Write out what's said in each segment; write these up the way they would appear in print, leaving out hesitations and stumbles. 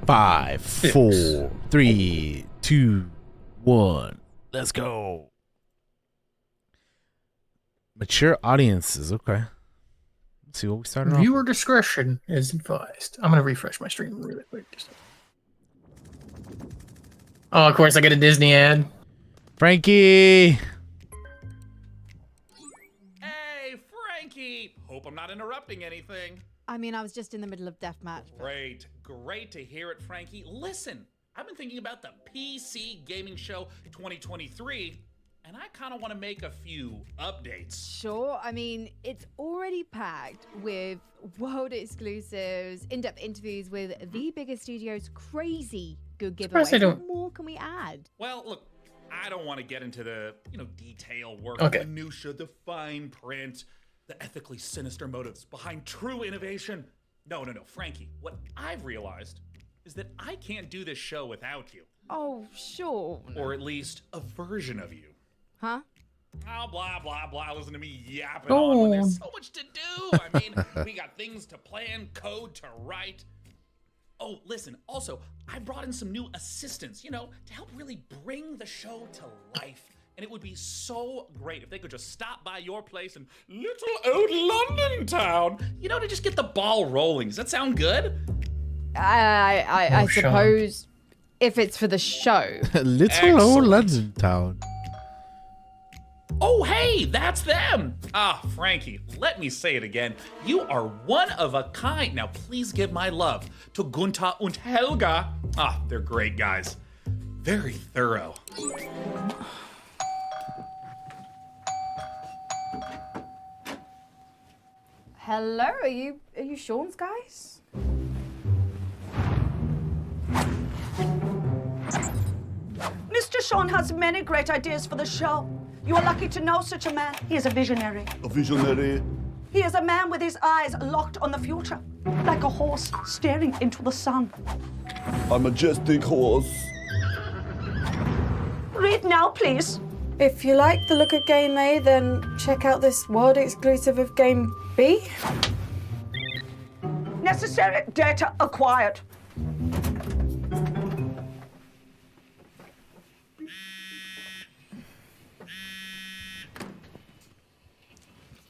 5, 4, 3, 2, 1. Let's go. Mature audiences. Okay. Let's see what we started off. Viewer discretion is advised. I'm going to refresh my stream really quick. Oh, of course, I get a Disney ad. Frankie. Hey, Frankie. Hope I'm not interrupting anything. I mean, I was just in the middle of deathmatch. Great. Great to hear it, Frankie. Listen, I've been thinking about the PC Gaming Show 2023, and I kind of want to make a few updates. Sure. I mean, it's already packed with world exclusives, in-depth interviews with the biggest studios, crazy good giveaways. What more can we add? Well, look, I don't want to get into the, detail work, minutia, the fine print, the ethically sinister motives behind true innovation. No, Frankie, what I've realized is that I can't do this show without you. Oh, sure. Or at least a version of you. Huh? Oh, blah, blah, blah. Listen to me yapping on when there's so much to do. I mean, we got things to plan, code to write. Oh, listen, also, I brought in some new assistants, to help really bring the show to life. And it would be so great if they could just stop by your place in little old London town, to just get the ball rolling. Does that sound good? I suppose if it's for the show. Little old London town. Oh, hey, that's them. Ah, Frankie, let me say it again. You are one of a kind. Now, please give my love to Gunther and Helga. Ah, they're great guys. Very thorough. Hello, are you Sean's guys? Mr. Sean has many great ideas for the show. You are lucky to know such a man. He is a visionary. A visionary? He is a man with his eyes locked on the future, like a horse staring into the sun. A majestic horse. Read now, please. If you like the look of Game A, then check out this world exclusive of Game B. Necessary data acquired.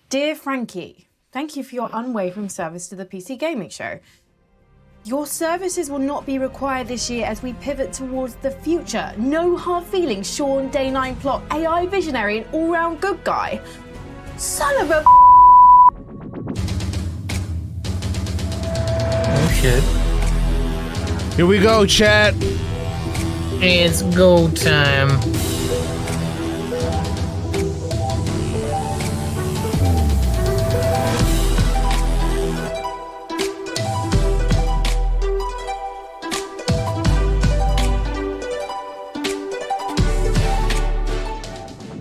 Dear Frankie, thank you for your unwavering service to the PC Gaming Show. Your services will not be required this year as we pivot towards the future. No hard feelings, Sean, Day 9 plot, AI visionary, and all-round good guy. Son of a Oh shit. Here we go, chat. It's go time.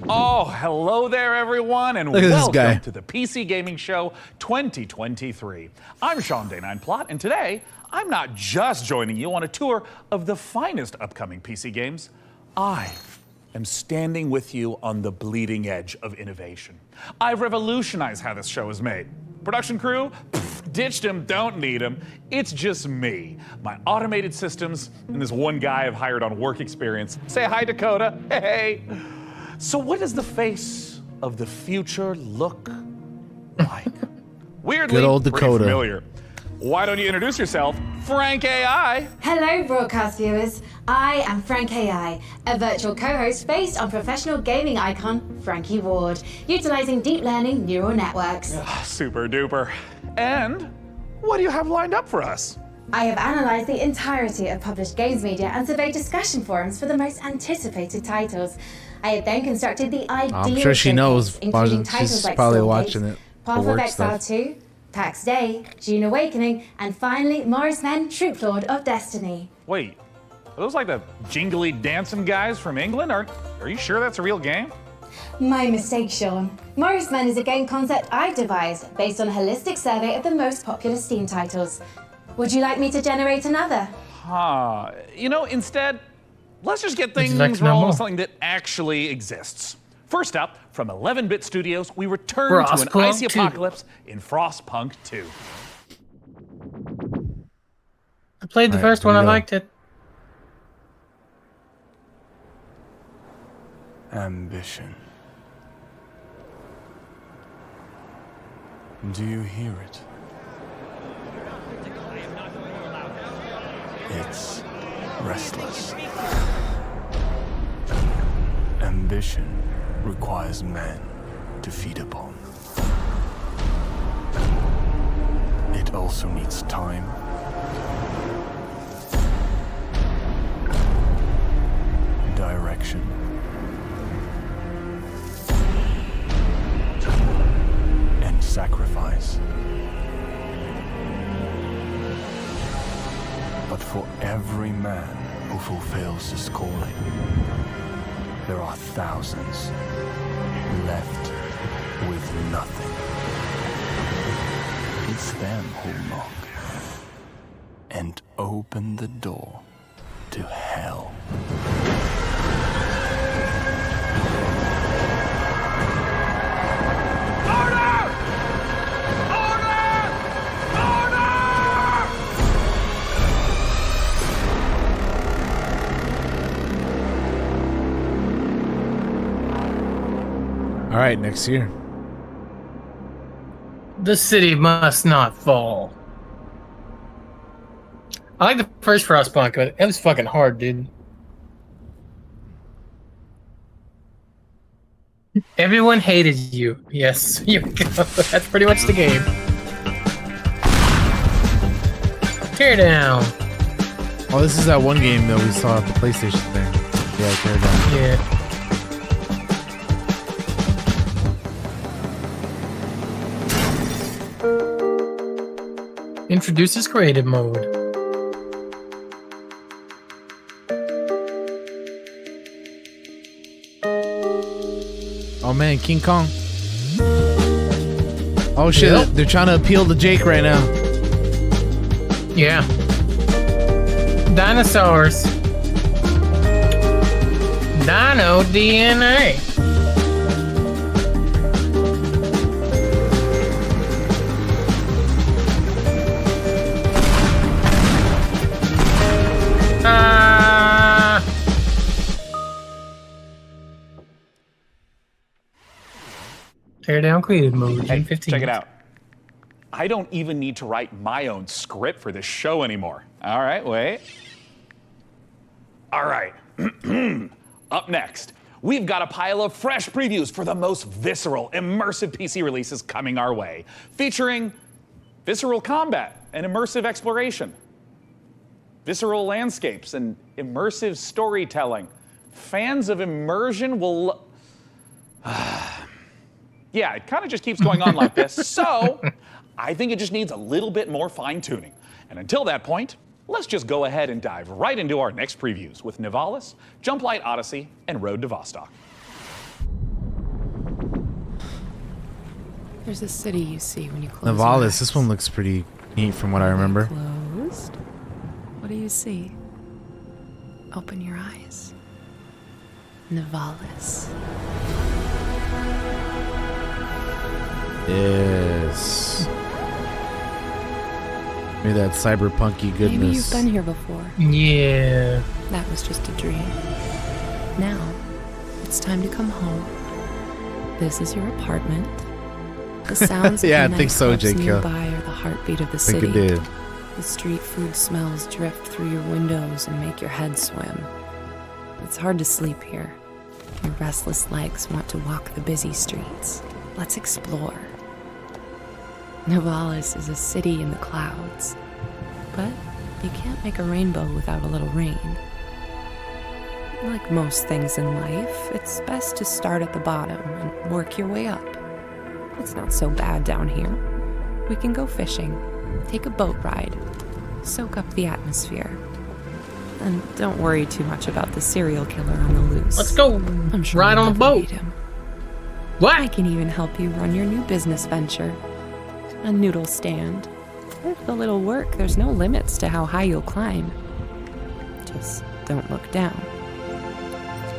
Oh, hello there, everyone, and welcome to the PC Gaming Show 2023. I'm Sean Day 9 Plot, and today, I'm not just joining you on a tour of the finest upcoming PC games. I am standing with you on the bleeding edge of innovation. I've revolutionized how this show is made. Production crew? Pfft, ditched him, don't need him. It's just me, my automated systems, and this one guy I've hired on work experience. Say hi, Dakota. Hey. So what does the face of the future look like? Weirdly, good old Dakota. Familiar. Why don't you introduce yourself, Frank AI? Hello, broadcast viewers. I am Frank AI, a virtual co-host based on professional gaming icon Frankie Ward, utilizing deep learning neural networks. Super duper. And what do you have lined up for us? I have analyzed the entirety of published games media and surveyed discussion forums for the most anticipated titles. I have then constructed the ideal I'm sure she knows. including titles She's like probably Stormgate, watching it. Path of Exile 2, Pax Dei, June Awakening, and finally Morris Men, Troop Lord of Destiny. Wait, are those like the jingly dancing guys from England? Are you sure that's a real game? My mistake, Sean. Morris Men is a game concept I've devised based on a holistic survey of the most popular Steam titles. Would you like me to generate another? Instead, let's just get things like rolling with something that actually exists. First up, from 11-Bit Studios, we return to an icy apocalypse in Frostpunk 2. I played the first one. I liked it. Ambition. Do you hear it? It's restless. Ambition requires men to feed upon. It also needs time, direction, and sacrifice. But for every man who fulfills his calling, there are thousands left with nothing. It's them who knock and open the door to hell. All right, next year. The city must not fall. I like the first Frostpunk, but it was fucking hard, dude. Everyone hated you. Yes, you go. That's pretty much the game. Teardown. Oh, this is that one game that we saw at the PlayStation thing. Yeah, Teardown. Yeah. Introduces creative mode. Oh man, King Kong. Oh shit, yep. They're trying to appeal to Jake right now. Yeah. Dinosaurs. Dino DNA. Teardown creative mode, June 15th. Check it out. I don't even need to write my own script for this show anymore. All right, wait. All right. Up next, we've got a pile of fresh previews for the most visceral, immersive PC releases coming our way, featuring visceral combat and immersive exploration, visceral landscapes and immersive storytelling. Fans of immersion will... Yeah, it kind of just keeps going on like this. So I think it just needs a little bit more fine-tuning. And until that point, let's just go ahead and dive right into our next previews with Nivalis, Jumplight Odyssey, and Road to Vostok. There's a city you see when you close Nivalis, your eyes. this one looks pretty neat from what I remember. Closed? What do you see? Open your eyes. Nivalis. Yes. Maybe that cyberpunky goodness. Maybe you've been here before. Yeah. That was just a dream. Now, it's time to come home. This is your apartment. The sounds of yeah, the I think so, nightclubs JK. nearby are the heartbeat of the city. I think it did. The street food smells drift through your windows and make your head swim. It's hard to sleep here. Your restless legs want to walk the busy streets. Let's explore. Nivalis is a city in the clouds, but you can't make a rainbow without a little rain. Like most things in life, it's best to start at the bottom and work your way up. It's not so bad down here. We can go fishing, take a boat ride, soak up the atmosphere. And don't worry too much about the serial killer on the loose. Let's go I'm sure ride on a boat. What? I can even help you run your new business venture. A noodle stand. With a little work, there's no limits to how high you'll climb. Just don't look down.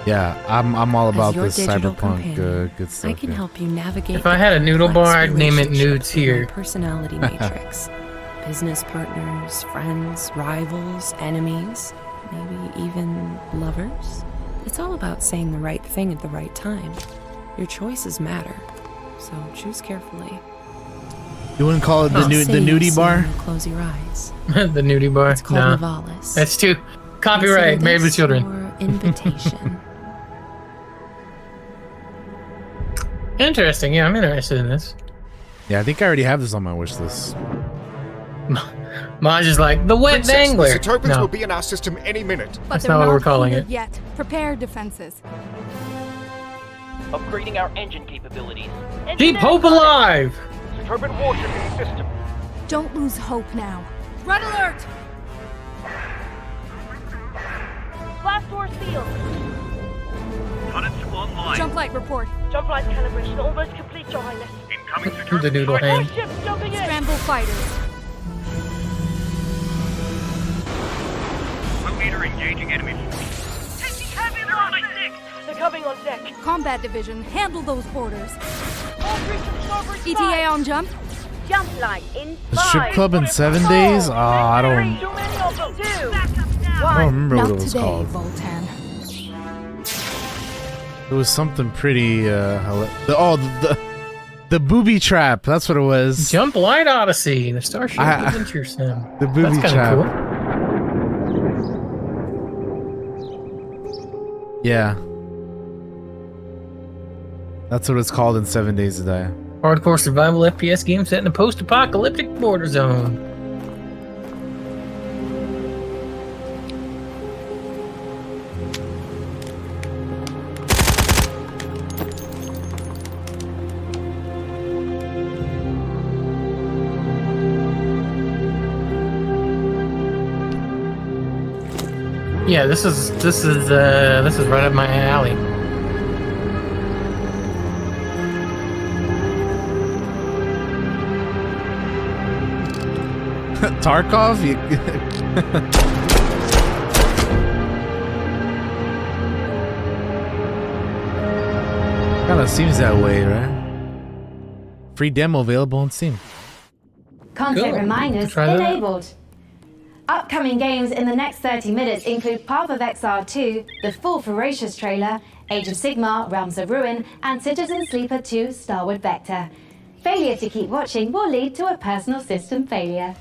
Yeah, I'm all about this cyberpunk companion, good stuff. I can help you navigate. If I had a noodle bar, I'd name it Nudes Here. Personality matrix. business partners, friends, rivals, enemies, maybe even lovers. It's all about saying the right thing at the right time. Your choices matter, so choose carefully. You wouldn't call it the nudie bar? Close your eyes. The nudie bar? It's called Nivalis. That's too copyright, Married with Children. Your invitation. Interesting. Yeah, I'm interested in this. Yeah, I think I already have this on my wish list. Maj is like, the wet dangler. The tokens No. will be in our system any minute. That's not what we're calling it. Yet. Prepare defenses. Upgrading our engine capabilities. Keep hope alive! Turbine warship in the system. Don't lose hope now. Red alert! Blast door sealed. Turrets online. Jumplight report. Jumplight calibration almost complete, Your Highness. To the noodle hang. Ship jumping in. Scramble fighters. Blue meter engaging enemy. Taking heavy losses. They're coming on deck. Combat division, handle those boarders. All breach to starboard side. ETA on jump. Jumplight in The strip club in 7 days? Oh, I don't Too many of them. 2, I don't remember Not what it was today, called. Voltan. It was something pretty the booby trap. That's what it was. Jumplight Odyssey, the Starship Adventure Sim. The booby That's trap. Cool. Yeah. That's what it's called in 7 days a day. Hardcore survival FPS game set in a post-apocalyptic border zone. Yeah, this is right up my alley. Tarkov? Kinda seems that way, right? Free demo available on Steam. Content Cool. reminders Try that out. enabled. Upcoming games in the next 30 minutes include Path of Exile 2, the full Ferocious trailer, Age of Sigmar, Realms of Ruin, and Citizen Sleeper 2, Starward Vector. Failure to keep watching will lead to a personal system failure.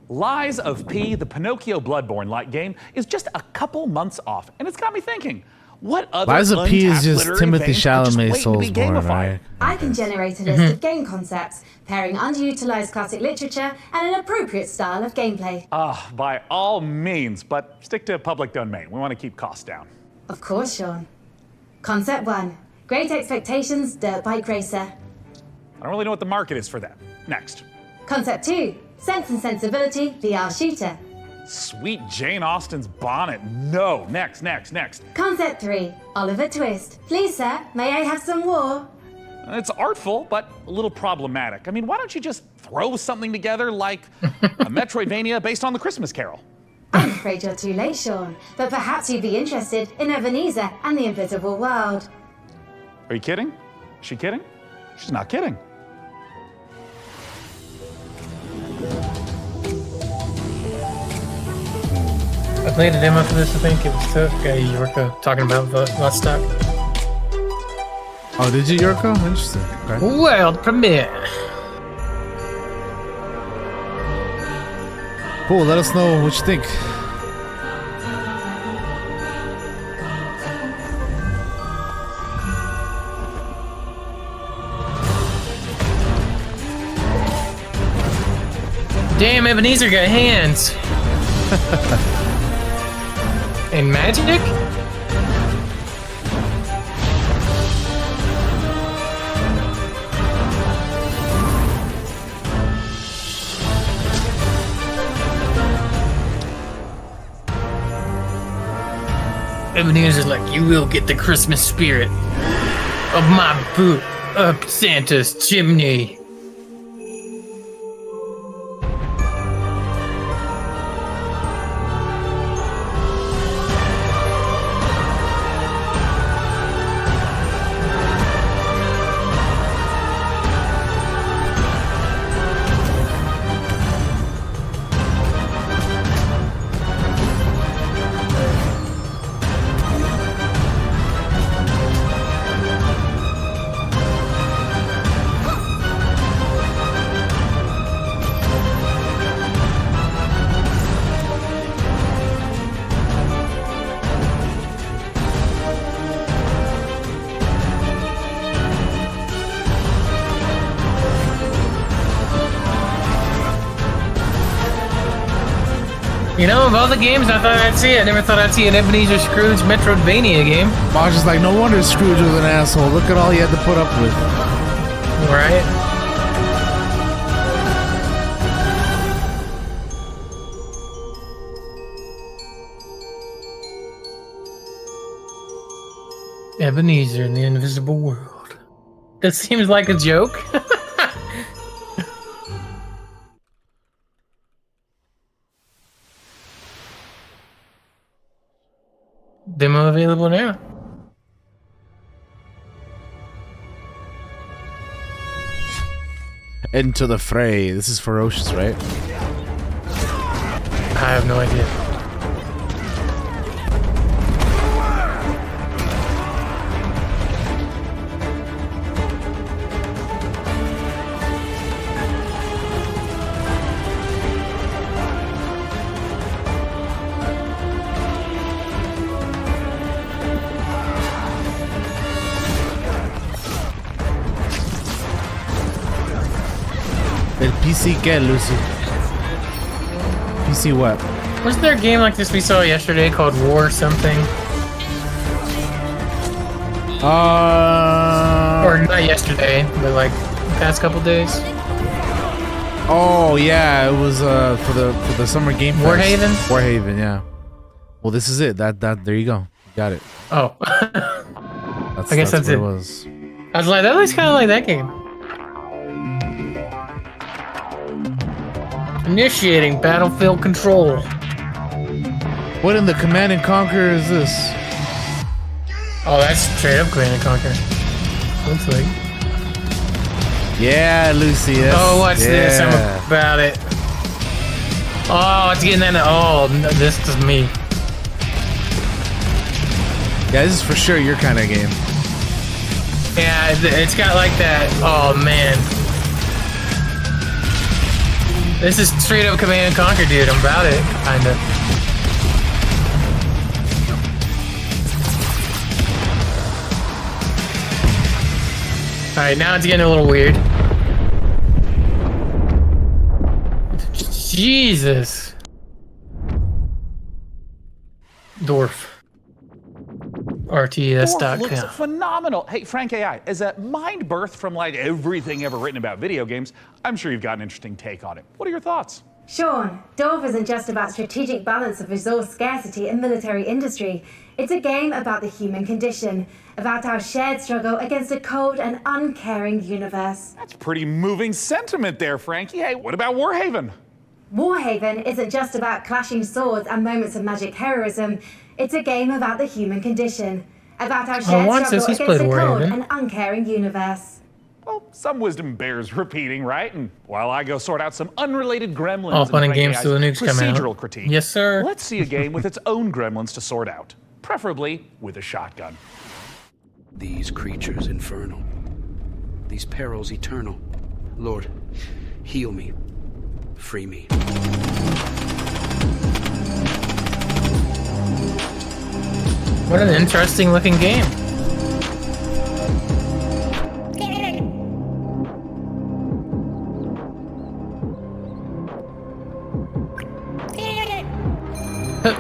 Lies of P, the Pinocchio Bloodborne-like game, is just a couple months off, and it's got me thinking, what other Lies of P is untapped just literary Timothy veins are just Chalamet waiting to be Soulsborne, gamified? right? I can generate a list of game concepts, pairing underutilized classic literature and an appropriate style of gameplay. By all means, but stick to public domain. We want to keep costs down. Of course, Sean. Concept 1, Great Expectations Dirt Bike Racer. I don't really know what the market is for that. Next. Concept 2, Sense and Sensibility VR Shooter. Sweet Jane Austen's bonnet. No. Next. Concept 3, Oliver Twist. Please, sir, may I have some war? It's artful, but a little problematic. I mean, why don't you just throw something together like a Metroidvania based on the Christmas Carol? I'm afraid you're too late, Sean, but perhaps you'd be interested in Ebenezer and the Invisible World. Are you kidding? Is she kidding? She's not kidding. I played a demo for this, I think. It was Yorko talking about Vostok. Oh, did you, Yorko? Interesting. Okay. World premiere. Cool, let us know what you think. Damn, Ebenezer got hands. And magic? Ebenezer's like, you will get the Christmas spirit of my boot up Santa's chimney. You know, of all the games I thought I'd see, I never thought I'd see an Ebenezer Scrooge Metroidvania game. Bosh is like, no wonder Scrooge was an asshole. Look at all he had to put up with. Right? Ebenezer in the Invisible World. That seems like a joke. Demo available now. Into the fray. This is Ferocious, right? I have no idea. El PC ¿qué, Lucy? PC what? Was there a game like this we saw yesterday called War something? Or not yesterday, but like the past couple days. Oh yeah, it was for the summer game. Warhaven? Warhaven, yeah. Well, this is it. That there you go. You got it. Oh. I guess that's what it. it was. I was like, that looks kind of like that game. Initiating battlefield control. What in the Command and Conquer is this? Oh, that's straight up Command and Conquer. Looks like. Yeah, Lucy. Oh, what's this? I'm about it. Oh, it's getting that. Oh, no, this is me. Yeah, this is for sure your kind of game. Yeah, it's got like that. Oh man. This is straight up Command and Conquer, dude. I'm about it, kinda. Alright, now it's getting a little weird. Jesus. D.O.R.F. RTS.com. Looks phenomenal. Hey, Frank AI, as a mind birth from like everything ever written about video games, I'm sure you've got an interesting take on it. What are your thoughts? Sean, D.O.R.F isn't just about strategic balance of resource scarcity and military industry. It's a game about the human condition, about our shared struggle against a cold and uncaring universe. That's pretty moving sentiment there, Frankie. Hey, what about Warhaven? Warhaven isn't just about clashing swords and moments of magic heroism. It's a game about the human condition, about our shared struggle against a cold and uncaring universe. Well, some wisdom bears repeating, right? And while I go sort out some unrelated gremlins fun and games till the nukes come out. procedural critique, yes, sir. Let's see a game with its own gremlins to sort out, preferably with a shotgun. These creatures infernal, these perils eternal. Lord, heal me, free me. What an interesting looking game.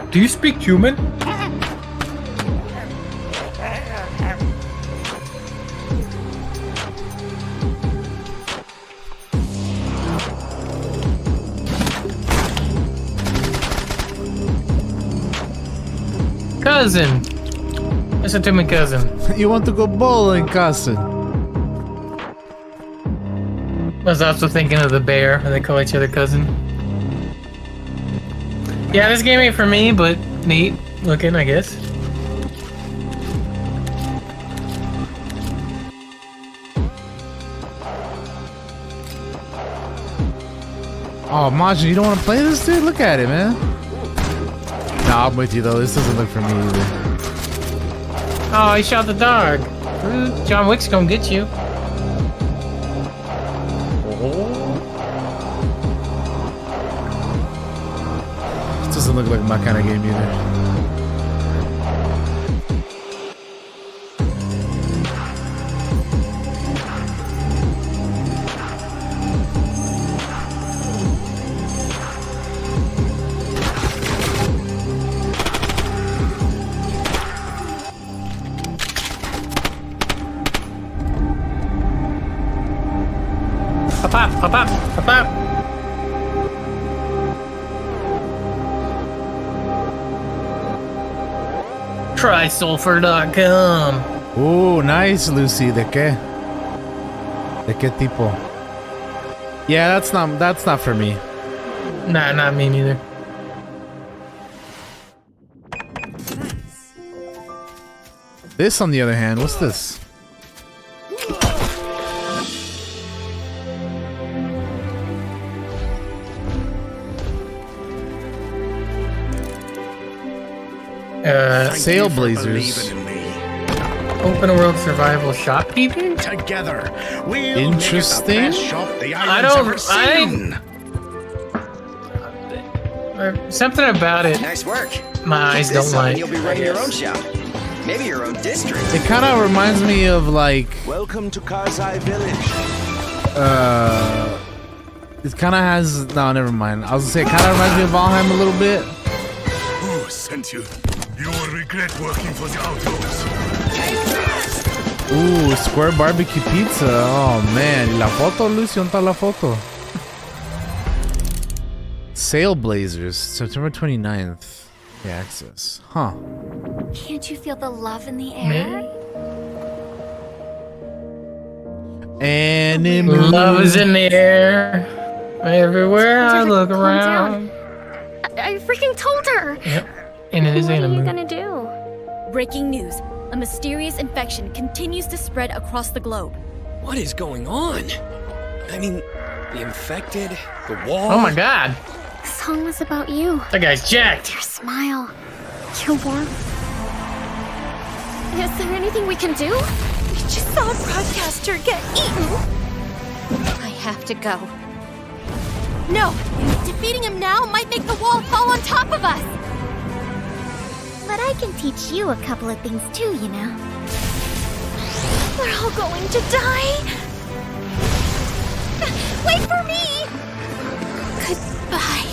Do you speak human? Cousin. Listen to me, cousin. You want to go bowling, cousin? I was also thinking of the bear, and they call each other cousin. Yeah, this game ain't for me, but neat looking, I guess. Oh, Majin, you don't want to play this, dude? Look at it, man. Nah, I'm with you, though. This doesn't look for me either. Oh, he shot the dog. John Wick's gonna get you. This doesn't look like my kind of game either. up, up, up. Try sulfur.com. Nice, Lucy. ¿De qué? ¿De qué tipo? Yeah, that's not for me. Nah, not me neither. This, on the other hand, what's this? Saleblazers. Open world survival shopkeeping? Together, we'll interesting. make it the best shop the island's ever seen. Something about it. Nice work. My eyes don't like. You'll be running your own shop. Maybe your own district. It kind of reminds me of like. Welcome to Karzai Village. It kind of has. No, never mind. I was gonna say it kind of reminds me of Valheim a little bit. Who sent you? You will regret working for the Outlaws. Ooh, square barbecue pizza. Oh man, ¿y la foto, Lucy? ¿Dónde está la foto? Saleblazers, September 29th. The access. Huh. Can't you feel the love in the air? Enemy. Love is in the air. Everywhere I look around. I freaking told her. Yep. And it is What are anime. you gonna do? Breaking news. A mysterious infection continues to spread across the globe. What is going on? I mean, the infected, the wall. Oh my god. The song was about you. That guy's jacked. Your smile. Your warmth. Is there anything we can do? We just saw a broadcaster get eaten. I have to go. No! Defeating him now might make the wall fall on top of us! But I can teach you a couple of things too, you know. We're all going to die! Wait for me! Goodbye.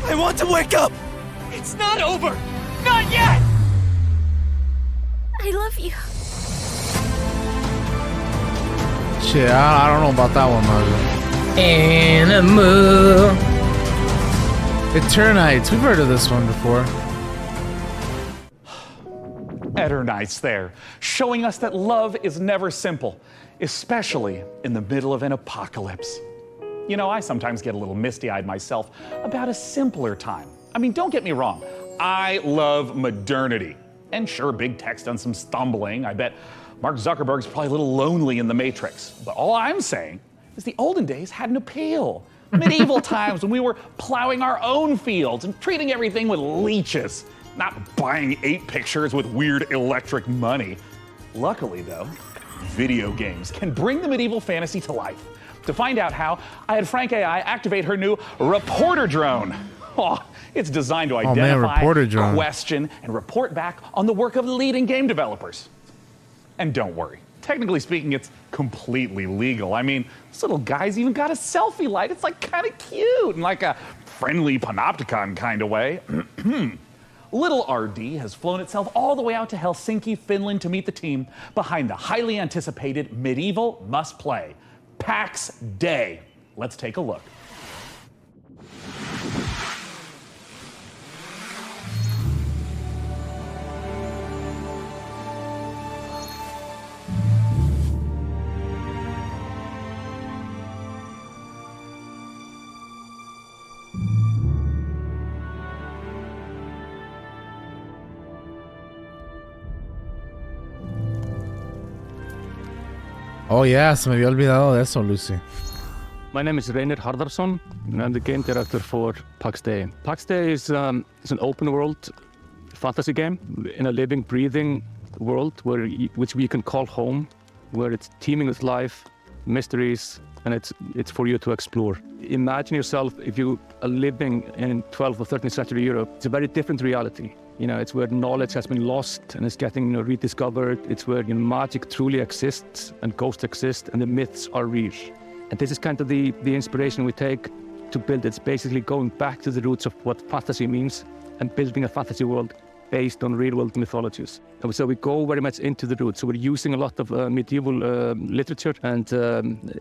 I want to wake up! It's not over! Not yet! I love you. Shit, I don't know about that one, Margaret. Animal. Eternights. We've heard of this one before. Eternights there, showing us that love is never simple, especially in the middle of an apocalypse. You know, I sometimes get a little misty-eyed myself about a simpler time. I mean, don't get me wrong, I love modernity. And sure, big tech's done some stumbling. I bet Mark Zuckerberg's probably a little lonely in the Matrix. But all I'm saying is the olden days had an appeal. Medieval times when we were plowing our own fields and treating everything with leeches. Not buying 8 pictures with weird electric money. Luckily, though, video games can bring the medieval fantasy to life. To find out how, I had Frank AI activate her new reporter drone. Oh, it's designed to identify, question, and report back on the work of leading game developers. And don't worry, technically speaking, it's completely legal. I mean, this little guy's even got a selfie light. It's like kind of cute in like a friendly panopticon kind of way. Little RD has flown itself all the way out to Helsinki, Finland to meet the team behind the highly anticipated medieval must-play, Pax Dei. Let's take a look. Oh yeah, se me había olvidado de eso, Lucy. My name is Reynir Harðarson, and I'm the game director for Pax Dei. Pax Dei is an open world fantasy game in a living, breathing world which we can call home, where it's teeming with life, mysteries, and it's for you to explore. Imagine yourself if you are living in 12th or 13th century Europe. It's a very different reality. You know, it's where knowledge has been lost and is getting rediscovered. It's where magic truly exists and ghosts exist and the myths are real. And this is kind of the inspiration we take to build. It's basically going back to the roots of what fantasy means and building a fantasy world based on real-world mythologies. So we go very much into the roots. So we're using a lot of medieval literature and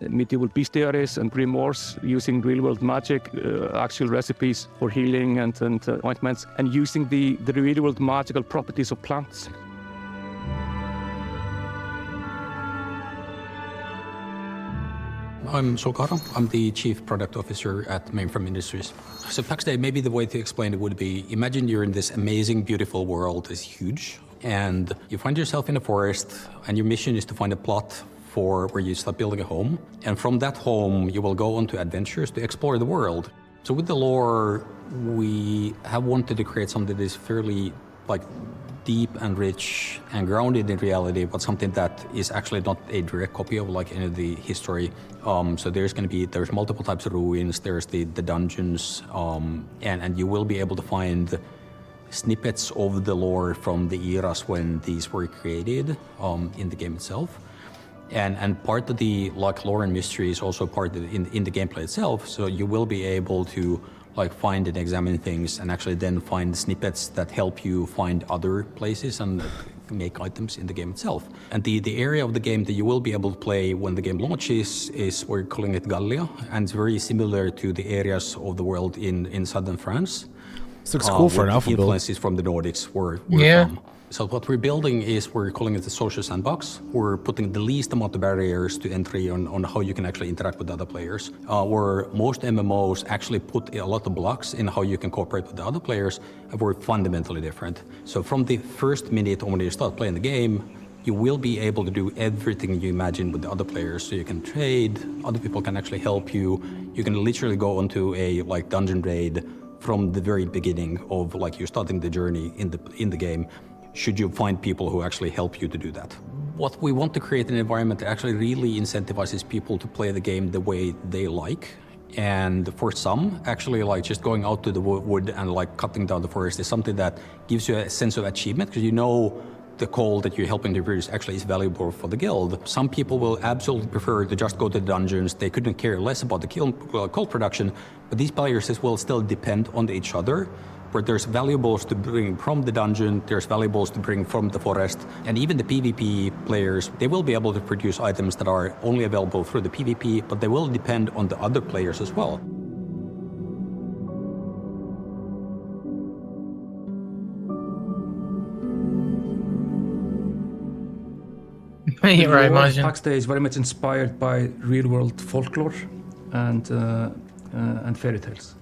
medieval bestiaries and grimoires, using real-world magic, actual recipes for healing and ointments, and using the real-world magical properties of plants. I'm Solkaro. I'm the Chief Product Officer at Mainframe Industries. So Pax Dei, maybe the way to explain it would be, imagine you're in this amazing, beautiful world. It's huge. And you find yourself in a forest, and your mission is to find a plot for where you start building a home. And from that home, you will go on to adventures to explore the world. So with the lore, we have wanted to create something that is fairly deep and rich and grounded in reality, but something that is actually not a direct copy of any of the history. So there's multiple types of ruins, there's the dungeons, and you will be able to find snippets of the lore from the eras when these were created in the game itself. And part of the lore and mystery is also part of in the gameplay itself, so you will be able to find and examine things and actually then find snippets that help you find other places and make items in the game itself. And the area of the game that you will be able to play when the game launches is, we're calling it Gallia, and it's very similar to the areas of the world in southern France. This looks cool for an alpha build. Influences from the Nordics were from. So what we're building is, we're calling it the social sandbox. We're putting the least amount of barriers to entry on how you can actually interact with other players. Where most MMOs actually put a lot of blocks in how you can cooperate with the other players, and we're fundamentally different. So from the first minute when you start playing the game, you will be able to do everything you imagine with the other players. So you can trade, other people can actually help you. You can literally go onto a dungeon raid from the very beginning of you starting the journey in the game, should you find people who actually help you to do that. What we want to create an environment that actually really incentivizes people to play the game the way they like. And for some, actually just going out to the wood and cutting down the forest is something that gives you a sense of achievement, because you know the coal that you're helping to produce actually is valuable for the guild. Some people will absolutely prefer to just go to the dungeons. They couldn't care less about the coal production, but these players will still depend on each other, where there's valuables to bring from the dungeon, there's valuables to bring from the forest, and even the PvP players, they will be able to produce items that are only available through the PvP, but they will depend on the other players as well. Right, Pax Dei is very much inspired by real-world folklore and fairy tales.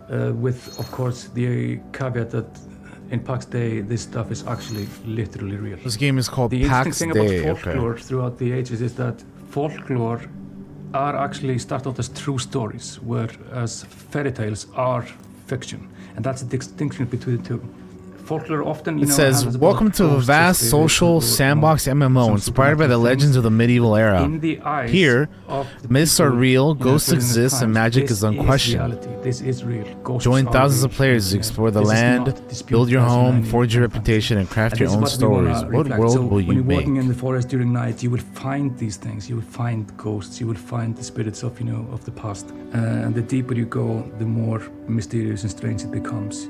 With, of course, the caveat that in Pax Dei, this stuff is actually literally real. This game is called Pax Dei. The interesting thing about folklore throughout the ages is that folklore are actually start out as true stories, whereas fairy tales are fiction. And that's the distinction between the two. Folklore often, it says, welcome to a vast social sandbox MMO inspired by the legends of the medieval era. Here, myths are real, ghosts exist, and magic is unquestioned. This is real. Join thousands of players to explore the land, build your home, forge your reputation, and craft your own stories. What world will you make? When you're walking in the forest during night, you will find these things. You will find ghosts. You will find the spirits of the past. And the deeper you go, the more mysterious and strange it becomes.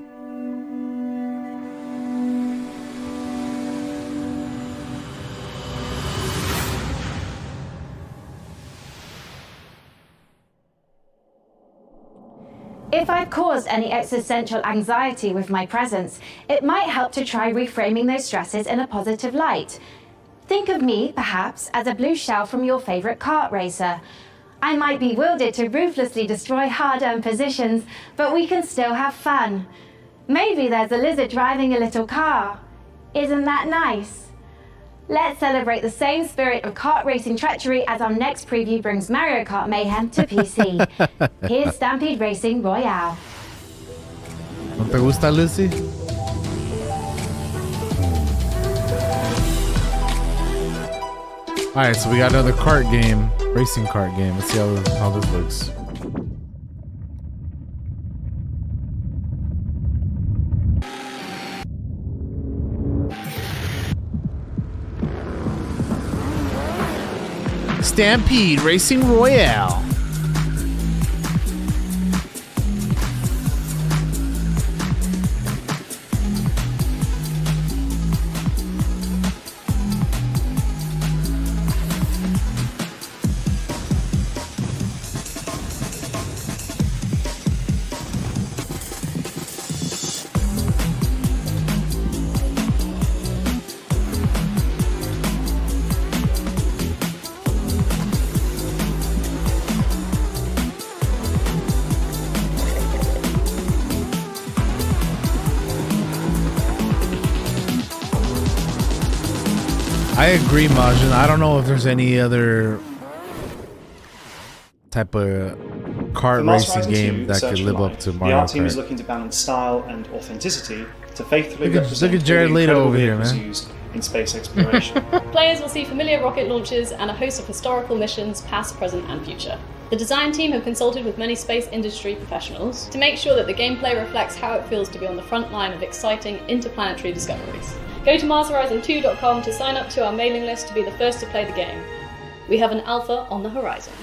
If I've caused any existential anxiety with my presence, it might help to try reframing those stresses in a positive light. Think of me, perhaps, as a blue shell from your favorite kart racer. I might be wielded to ruthlessly destroy hard-earned positions, but we can still have fun. Maybe there's a lizard driving a little car. Isn't that nice? Let's celebrate the same spirit of kart racing treachery as our next preview brings Mario Kart Mayhem to PC. Here's Stampede Racing Royale. ¿No te gusta, Lucy? Alright, so we got another kart game, racing kart game. Let's see how this looks. Stampede Racing Royale. I agree, Majin. I don't know if there's any other type of kart racing game that could live up to Mario The art team Kart. is looking to balance style and authenticity to faithfully Look at Jared Leto over here, man. Used in space exploration. Players will see familiar rocket launches and a host of historical missions, past, present, and future. The design team have consulted with many space industry professionals to make sure that the gameplay reflects how it feels to be on the front line of exciting interplanetary discoveries. Go to MarsHorizon2.com to sign up to our mailing list to be the first to play the game. We have an alpha on the horizon.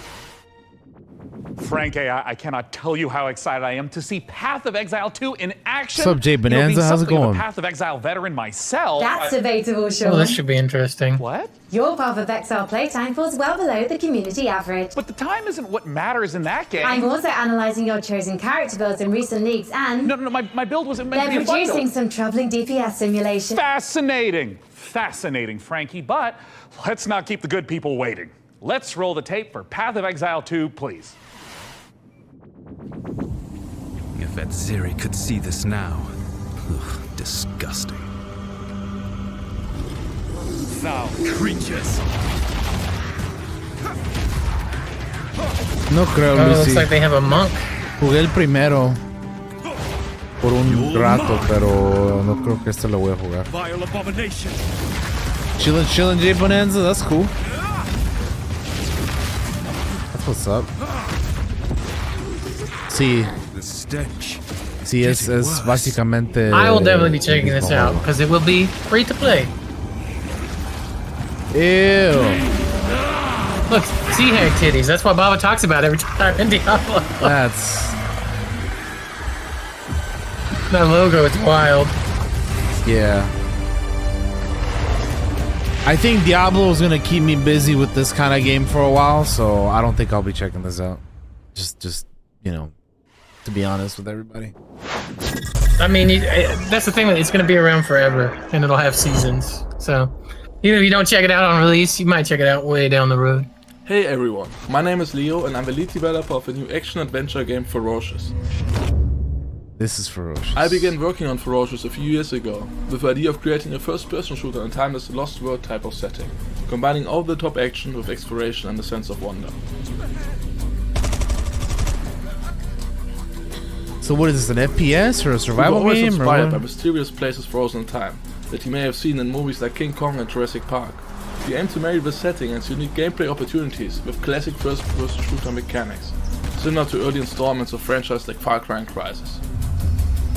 Frank, I cannot tell you how excited I am to see Path of Exile 2 in action. What's up, Jay Bonanza? Being How's it something of a going? Path of Exile veteran myself. That's debatable, Sean. Well, this should be interesting. What? Your Path of Exile playtime falls well below the community average. But the time isn't what matters in that game. I'm also analysing your chosen character builds in recent leagues and... No, my build wasn't meant to be they're a fun producing build. some troubling DPS simulation. Fascinating. Fascinating, Frankie. But let's not keep the good people waiting. Let's roll the tape for Path of Exile 2, please. If Edziri could see this now. Ugh, disgusting. Foul creatures. No creo, Oh, Lucy. looks like they have a monk. Jugué el primero por un rato, pero no creo que este lo voy a jugar. Vile abomination. Chillin', Jay Bonanza. That's cool. That's what's up. Sí. Sí, es básicamente. I will definitely be checking this out because it will be free to play. Ew. Look, sea hag titties. That's what Baba talks about every time in Diablo. That's. That logo is wild. Yeah. I think Diablo is gonna keep me busy with this kind of game for a while, so I don't think I'll be checking this out. Just you know, to be honest with everybody. I mean, that's the thing. It's going to be around forever, and it'll have seasons. So, even if you don't check it out on release, you might check it out way down the road. Hey everyone, my name is Leo, and I'm the lead developer of a new action-adventure game, Ferocious. This is Ferocious. I began working on Ferocious a few years ago, with the idea of creating a first-person shooter in a timeless Lost World type of setting, combining over-the-top action with exploration and a sense of wonder. So what is this, an FPS or a survival we were always game? inspired Or by what? mysterious places frozen in time, that you may have seen in movies like King Kong and Jurassic Park. We aim to marry the setting and its unique gameplay opportunities with classic first-person shooter mechanics, similar to early installments of franchises like Far Cry and Crysis.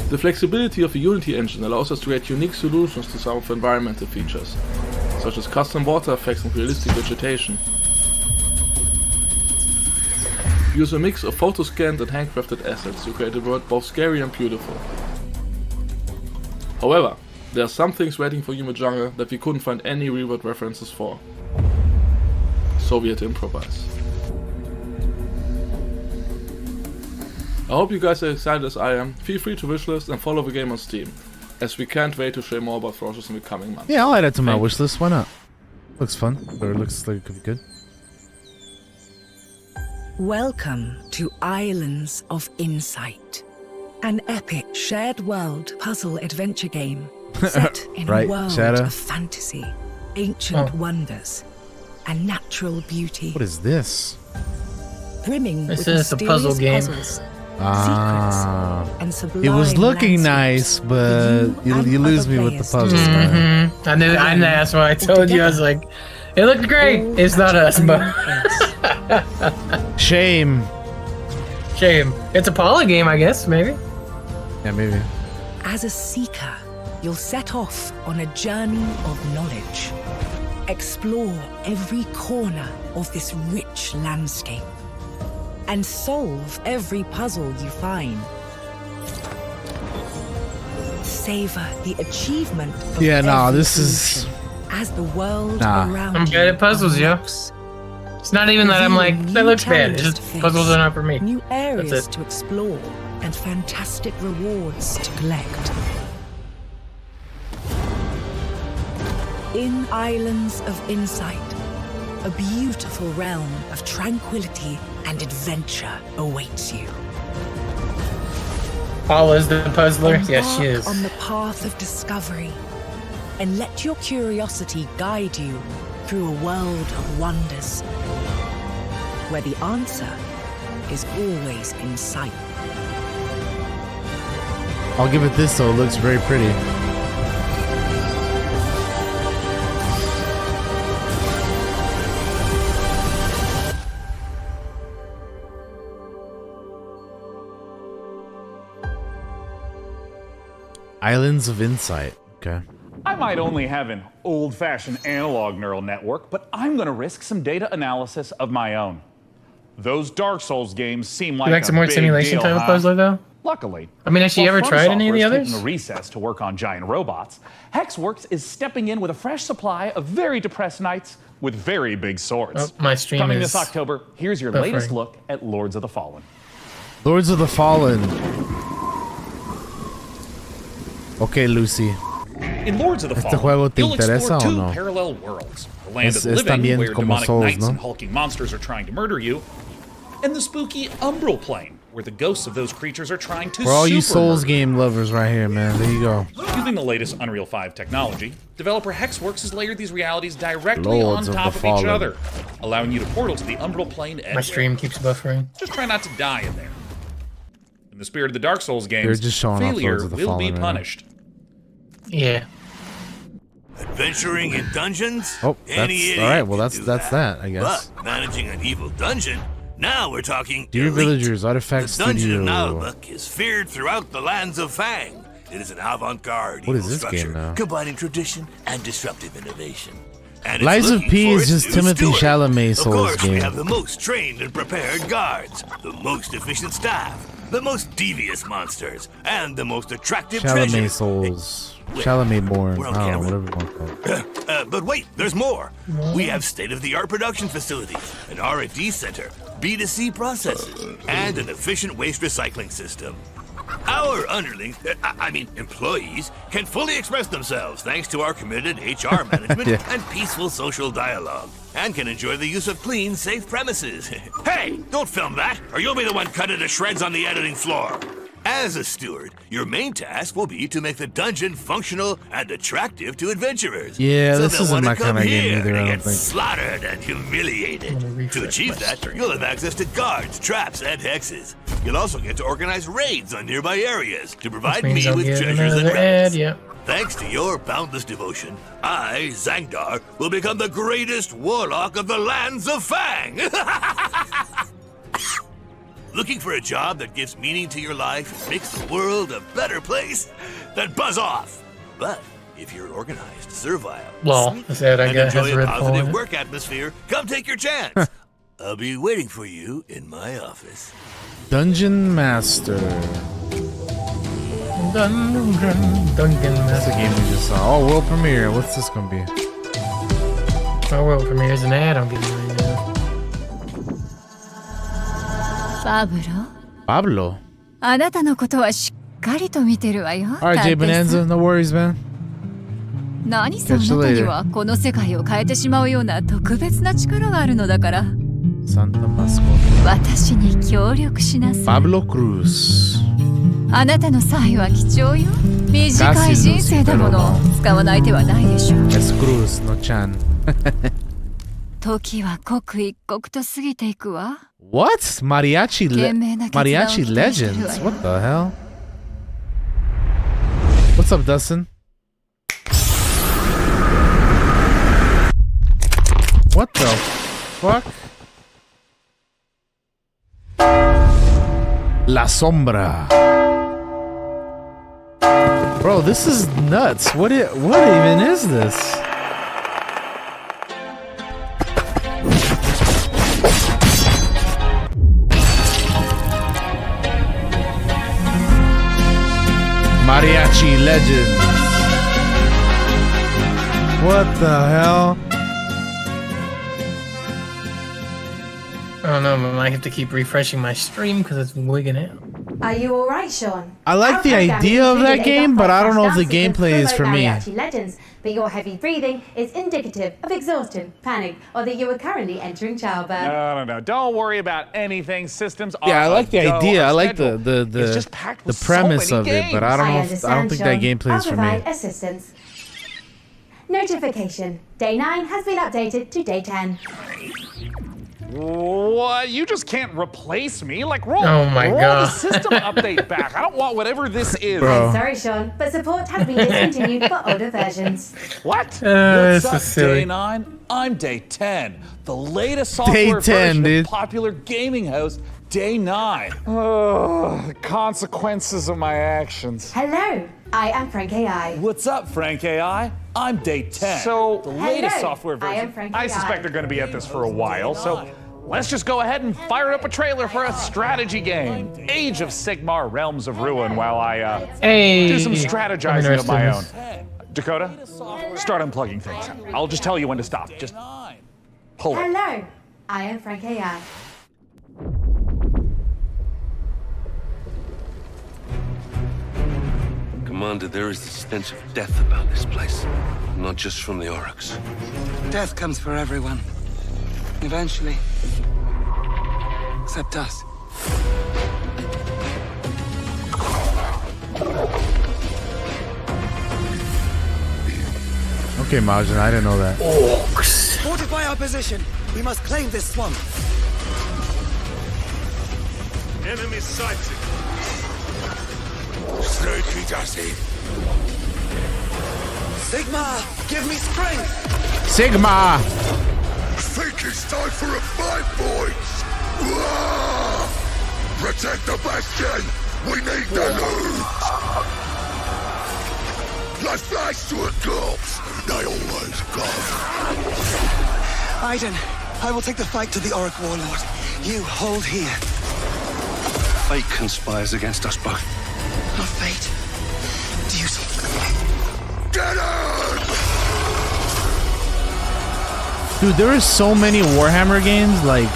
The flexibility of the Unity engine allows us to create unique solutions to some of the environmental features, such as custom water effects and realistic vegetation. Use a mix of photo-scanned and handcrafted assets to create a world both scary and beautiful. However, there are some things waiting for you in the jungle that we couldn't find any real-world references for. So we had to improvise. I hope you guys are excited as I am. Feel free to wishlist and follow the game on Steam, as we can't wait to share more about Ferocious in the coming months. Yeah, I'll add it to my wish list. Why not? Looks fun. Or it looks like it could be good. Welcome to Islands of Insight, an epic shared world puzzle adventure game set in Right, a world Shadow? of fantasy, ancient wonders, and natural beauty. What is this? Brimming This with is a puzzle mysterious game. puzzles, Ah. and sublime It was looking landscapes. nice, but you lose me with the puzzles. man. I knew. That's why I told you. I was like, it looked great. It's not us, but Shame. Shame. It's a poly game, I guess. Maybe. Yeah, maybe. As a seeker, you'll set off on a journey of knowledge. Explore every corner of this rich landscape and solve every puzzle you find. Savor the achievement of Yeah, nah, every this is. solution as the world Nah. around I'm good at puzzles, yo. It's not even that I'm like, that looks bad. It's just puzzles are not for me. New areas That's it. to explore and fantastic rewards to collect. In Islands of Insight, a beautiful realm of tranquility and adventure awaits you. Paula's the puzzler. Yes, she Embark is. on the path of discovery and let your curiosity guide you through a world of wonders, where the answer is always in sight. I'll give it this though, it looks very pretty. Islands of Insight. Okay. I might only have an old-fashioned analog neural network, but I'm going to risk some data analysis of my own. Those Dark Souls games seem like you like some more big simulation deal, type of puzzler though? Luckily. I mean, has she ever tried any of the others? Taking a recess to work on giant robots. Hexworks is stepping in with a fresh supply of very depressed knights with very big swords. Oh, my stream Coming is this October, here's your buffering. latest look at Lords of the Fallen. Lords of the Fallen. Okay, Lucy. In Lords of the ¿Este Fallen, juego te you'll interesa explore o two no? parallel worlds. The land of the Es living, también where como demonic Souls, knights ¿no? and hulking monsters are trying to murder you, and the spooky Umbral Plane, where the ghosts of those creatures are trying to For all you super Souls murder. game lovers right here, man. There you go. Using the latest Unreal 5 technology, developer Hexworks has layered these realities directly Lords on of top the of each Fallen. other, allowing you to portal to the Umbral Plane at My stream keeps buffering. Just try not to die in there. In the spirit of the Dark Souls They're games, just showing off failure Lords of the will Fallen be right now. punished. Yeah. Adventuring in dungeons? Oh, Any that's all right. idiot Well, can that's do that, I guess. But managing an evil dungeon? Now we're talking Dear elite. Villagers, Artifact The dungeon Studio. of Naheulbeuk is feared throughout the lands of Fang. It is an avant-garde What is evil this structure, game now? combining tradition and disruptive innovation. And it's Lies of looking P for is its just new Timothy steward. Chalamet Of Souls course, we game. have the most trained and prepared guards, the most efficient staff, the most devious monsters, and the most attractive Chalamet treasures. Souls. Chalamet Born. We're on I don't know, camera. whatever you want to call it. But wait, there's more. We have state-of-the-art production facilities, an R&D center, B2C processes, and an efficient waste recycling system. Our underlings, employees, can fully express themselves thanks to our committed HR management Yeah. and peaceful social dialogue, and can enjoy the use of clean, safe premises. Hey, don't film that, or you'll be the one cut into shreds on the editing floor. As a steward, your main task will be to make the dungeon functional and attractive to adventurers. Yeah, so this they'll isn't wanna my come kind of game here either, I and don't get think. slaughtered and humiliated. To achieve that, you'll have access to guards, traps, and hexes. You'll also get to organize raids on nearby areas to provide Which means me I'll with get treasures and another ad, relics. yeah. Thanks to your boundless devotion, I, Zangdar, will become the greatest warlock of the lands of Fang. Looking for a job that gives meaning to your life and makes the world a better place? Then buzz off. But if you're organized, servile, Well, sneaky, this ad I and got has enjoy a red phone in positive it. work atmosphere, come take your chance. I'll be waiting for you in my office. Dungeon Master. Dungeon That's the game we just saw. Oh, world premiere. What's this gonna be? My world premiere is an ad I'm getting right now. Pablo. あなたのことはしっかりと見てるわよ。 Alright, Jay 探偵さ Bonanza. ん No worries, man. 何せあ Catch な you たに later. はこの世界を変えてしまうような特別な力があるのだから Santa Masco. 私に協力しなさい。 Pablo Cruz. あなたの才は貴重よ。短い人生だもの。使わない手はないでしょう。 Es Cruz, no Chan. 時は刻一刻と過ぎていくわ。 What? Mariachi Mariachi Legends? What the hell? What's up, Dustin? What the fuck? La Sombra. Bro, this is nuts. What even is this? Mariachi Legends. What the hell? I don't know, I might have to keep refreshing my stream because it's wigging out. Are you alright, Sean? I like the Our idea of that programming game, but I don't know if the dancing gameplay is for me. Mariachi Legends, but your heavy breathing is indicative of exhaustion, panic, or that you are currently entering childbirth. No. Don't worry about anything. Systems are Yeah, I like the a go idea. on I like schedule. It's just the packed the with so premise many of it, but games. I don't know. I don't think that Sean. gameplay I'll is for me. provide assistance. Notification. Day 9 has been updated to day 10. What? You just can't replace me? Like, roll God. the system update back. I don't want whatever this is. I'm sorry, Sean, but support has been discontinued for older versions. What? This What's up, is silly. Day 9? I'm Day 10, the latest software version of popular gaming host, Day 9. The consequences of my actions. Hello, I am Frank AI. What's up, Frank AI? I'm Day 10. So, the latest software I am version. Frank I AI. suspect they're going to be at this for a while, so let's just go ahead and fire up a trailer for a strategy game, Age of Sigmar Realms of Ruin, while I do some strategizing of my own. Dakota, start unplugging things. I'll just tell you when to stop. Just pull it. Hello, I am Frank AI. Commander, there is the stench of death about this place. Not just from the Oryx. Death comes for everyone. Eventually. Except us. Okay, Majin, I didn't know that. Orcs. Fortify our position. We must claim this swamp. Enemy sighted. Sigmar, give me strength. Sigmar. I think it's time for a fight, boys. Protect the bastion. We need the loot. Let's flash to a corpse. They always come. Aiden, I will take the fight to the Auric Warlord. You hold here. Fate conspires against us both. Not fate. Duty. Get it! Dude, there are so many Warhammer games, like,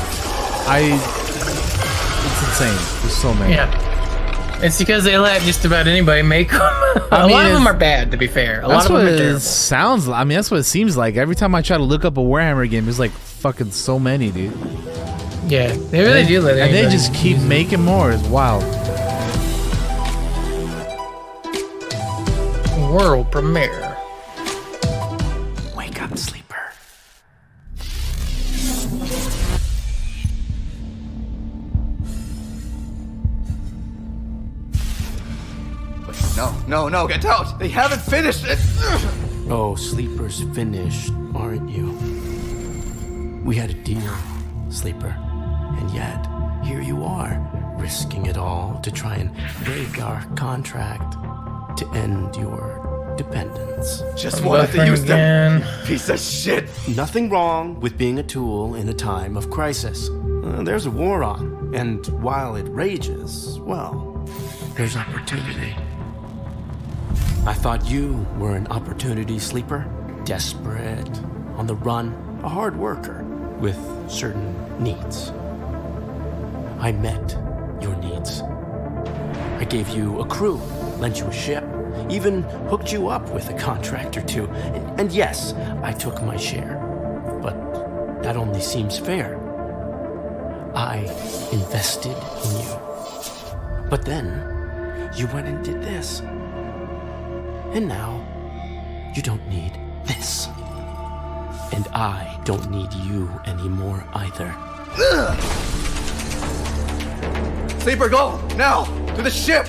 it's insane. There's so many. Yeah. It's because they let just about anybody make them. A lot of them are bad, to be fair. A lot of them are terrible. Sounds. I mean, that's what it seems like. Every time I try to look up a Warhammer game, there's like fucking so many, dude. Yeah, they really do let and anybody. they just keep making more. It's wild. World premiere. Wake up, sleeper. No, get out! They haven't finished it! Oh, Sleeper's finished, aren't you? We had a deal, Sleeper. And yet, here you are, risking it all to try and break our contract to end your dependence. Just wanted to use them, piece of shit! Nothing wrong with being a tool in a time of crisis. There's a war on, and while it rages, well, there's opportunity. I thought you were an opportunity sleeper, desperate, on the run, a hard worker with certain needs. I met your needs. I gave you a crew, lent you a ship, even hooked you up with a contract or two. And yes, I took my share, but that only seems fair. I invested in you. But then, you went and did this. And now, you don't need this. And I don't need you anymore either. Sleeper, go! Now! To the ship!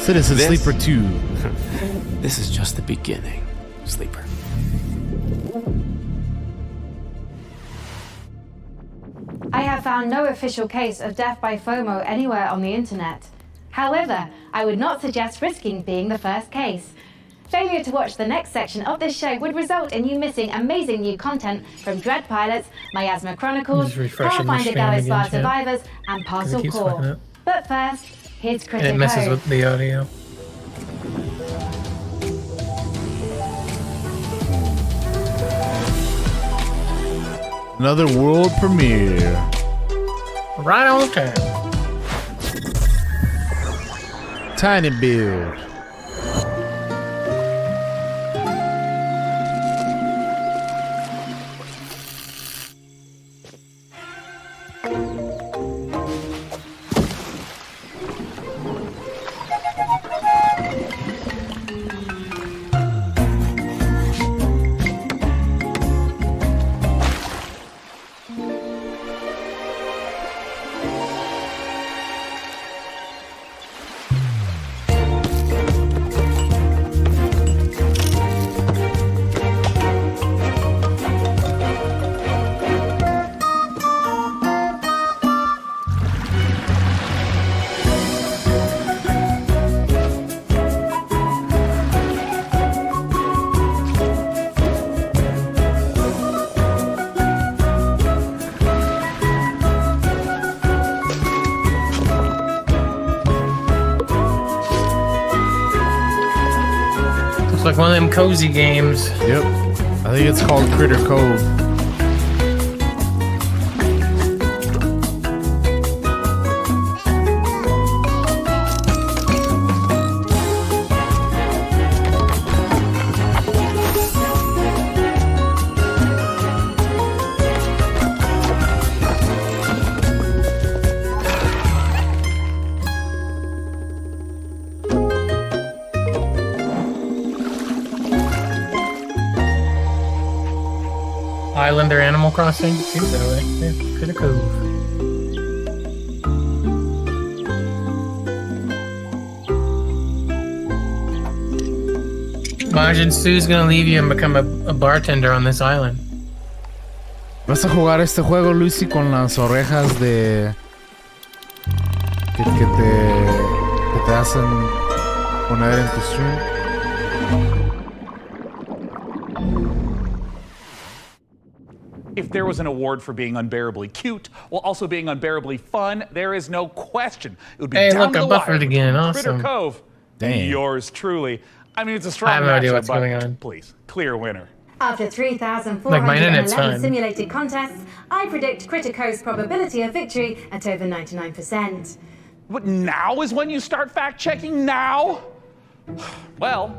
Citizen Sleeper 2. This is just the beginning, Sleeper. I have found no official case of death by FOMO anywhere on the internet. However, I would not suggest risking being the first case. Failure to watch the next section of this show would result in you missing amazing new content from Dread Pilots, Miasma Chronicles, Pathfinder Gallowspire Survivors, and Parcel Corps. But first, here's Critical. And it messes with the audio. Another world premiere. Right on time. Tiny build. It's like one of them cozy games. Yep. I think it's called Critter Cove. Islander Animal Crossing. Seems that way. Yeah, Critter Cove. Majin Su's gonna leave you and become a bartender on this island. ¿Vas a jugar este juego, Luisi, con las orejas de... que te hacen poner en tu stream? If there was an award for being unbearably cute while also being unbearably fun, there is no question. It would be Hey, down look, to I the buffered wire again. between Awesome. Critter Cove Dang. and yours truly. I mean, it's a strong I have no idea matchup, what's but going on. please, clear winner. After Like, my internet's 3,411 fine. simulated contests, I predict Critter Cove's probability of victory at over 99%. But now is when you start fact-checking now? Well,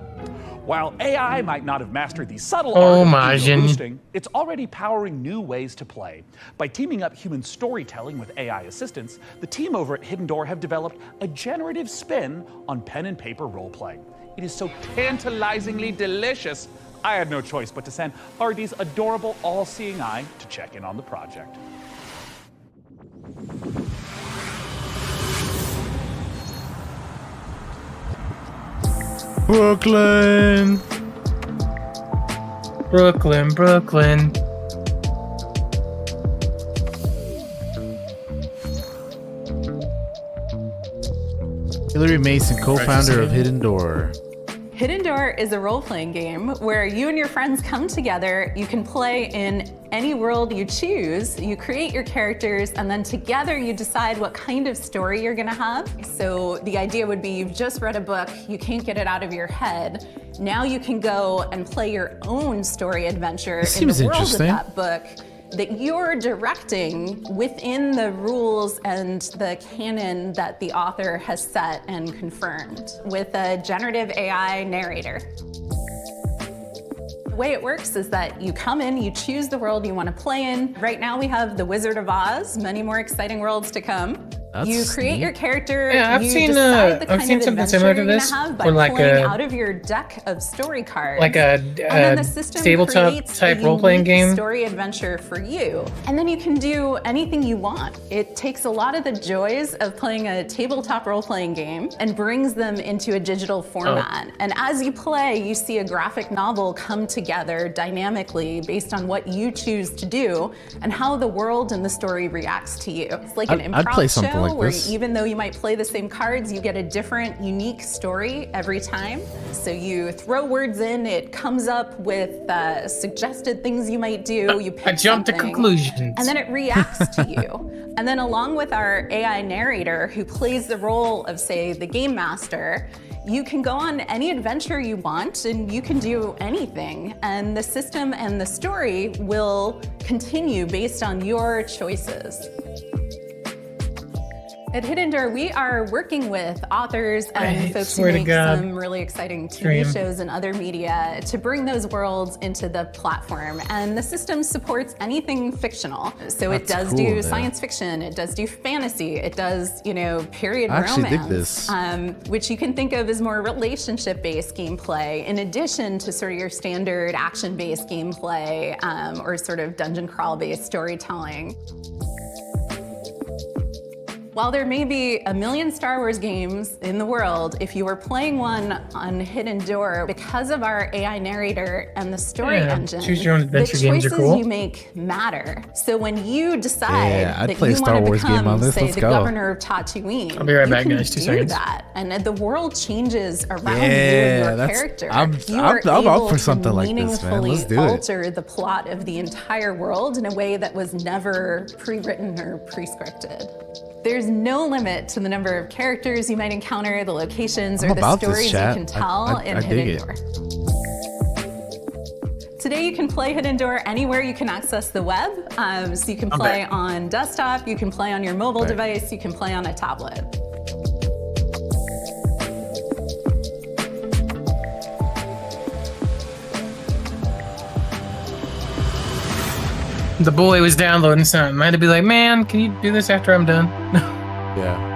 while AI might not have mastered the subtle art of ego Majin. boosting, it's already powering new ways to play. By teaming up human storytelling with AI assistance, the team over at Hidden Door have developed a generative spin on pen and paper role-playing. It is so tantalizingly delicious, I had no choice but to send RD's adorable all-seeing eye to check in on the project. Brooklyn! Brooklyn. Hillary Mason, co-founder of Hidden Door. Hidden Door is a role-playing game where you and your friends come together. You can play in any world you choose. You create your characters, and then together you decide what kind of story you're gonna have. So the idea would be you've just read a book, you can't get it out of your head. Now you can go and play your own story adventure in the world of that book that you're directing within the rules and the canon that the author has set and confirmed with a generative AI narrator. The way it works is that you come in, you choose the world you want to play in. Right now we have the Wizard of Oz, many more exciting worlds to come. You create your character. Yeah, I've you seen decide the kind of something adventure similar to you're gonna this, have by or like playing a- out of your deck of story cards. Like And then the system tabletop creates type a role-playing unique game. story adventure for you. And then you can do anything you want. It takes a lot of the joys of playing a tabletop role-playing game and brings them into a digital format. And as you play, you see a graphic novel come together dynamically based on what you choose to do and how the world and the story reacts to you. It's like an I'd play improv something show like where this. even though you might play the same cards, you get a different, unique story every time. So you throw words in, it comes up with suggested things you might do. You pick I jumped to something, conclusions. and then it reacts to you. And then along with our AI narrator who plays the role of, say, the game master, You can go on any adventure you want and you can do anything. And the system and the story will continue based on your choices. At Hidden Door, we are working with authors and folks who make some really exciting TV shows and other media to bring those worlds into the platform. And the system supports anything fictional. So it does do science fiction, it does do fantasy, it does, you know, period romance, which you can think of as more relationship-based gameplay, in addition to sort of your standard action-based gameplay or sort of dungeon crawl-based storytelling. While there may be a million Star Wars games in the world, if you were playing one on Hidden Door, because of our AI narrator and the story engine, choose your own adventure the games choices are cool. you make matter. So when you decide that play you Star want to Wars game on become, this. say, Let's the go. governor of Tatooine, I'll be right you back, can guys. 2 do seconds. that. And the world changes around you Yeah, and your that's- character. I'm You are up able for to something like this, man. Let's do it. alter the plot of the entire world in a way that was never pre-written or pre-scripted. There's no limit to the number of characters you might encounter, the locations, or the stories you can tell in Hidden Door. Today you can play Hidden Door anywhere you can access the web. So you can play on desktop, you can play on your mobile device, you can play on a tablet. The boy was downloading something. I had to be like, man, can you do this after I'm done? Yeah.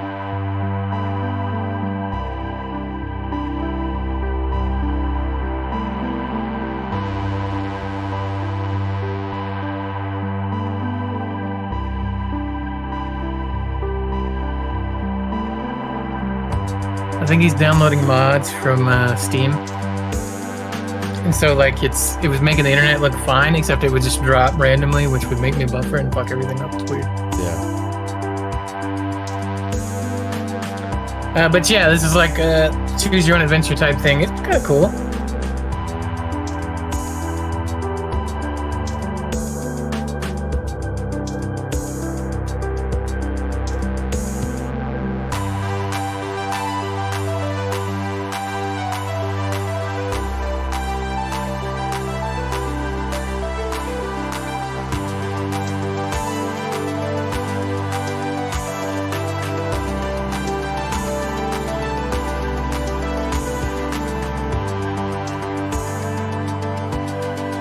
I think he's downloading mods from Steam. And so like it was making the internet look fine, except it would just drop randomly, which would make me buffer and fuck everything up. It's weird. Yeah. But yeah, this is like a choose your own adventure type thing. It's kind of cool.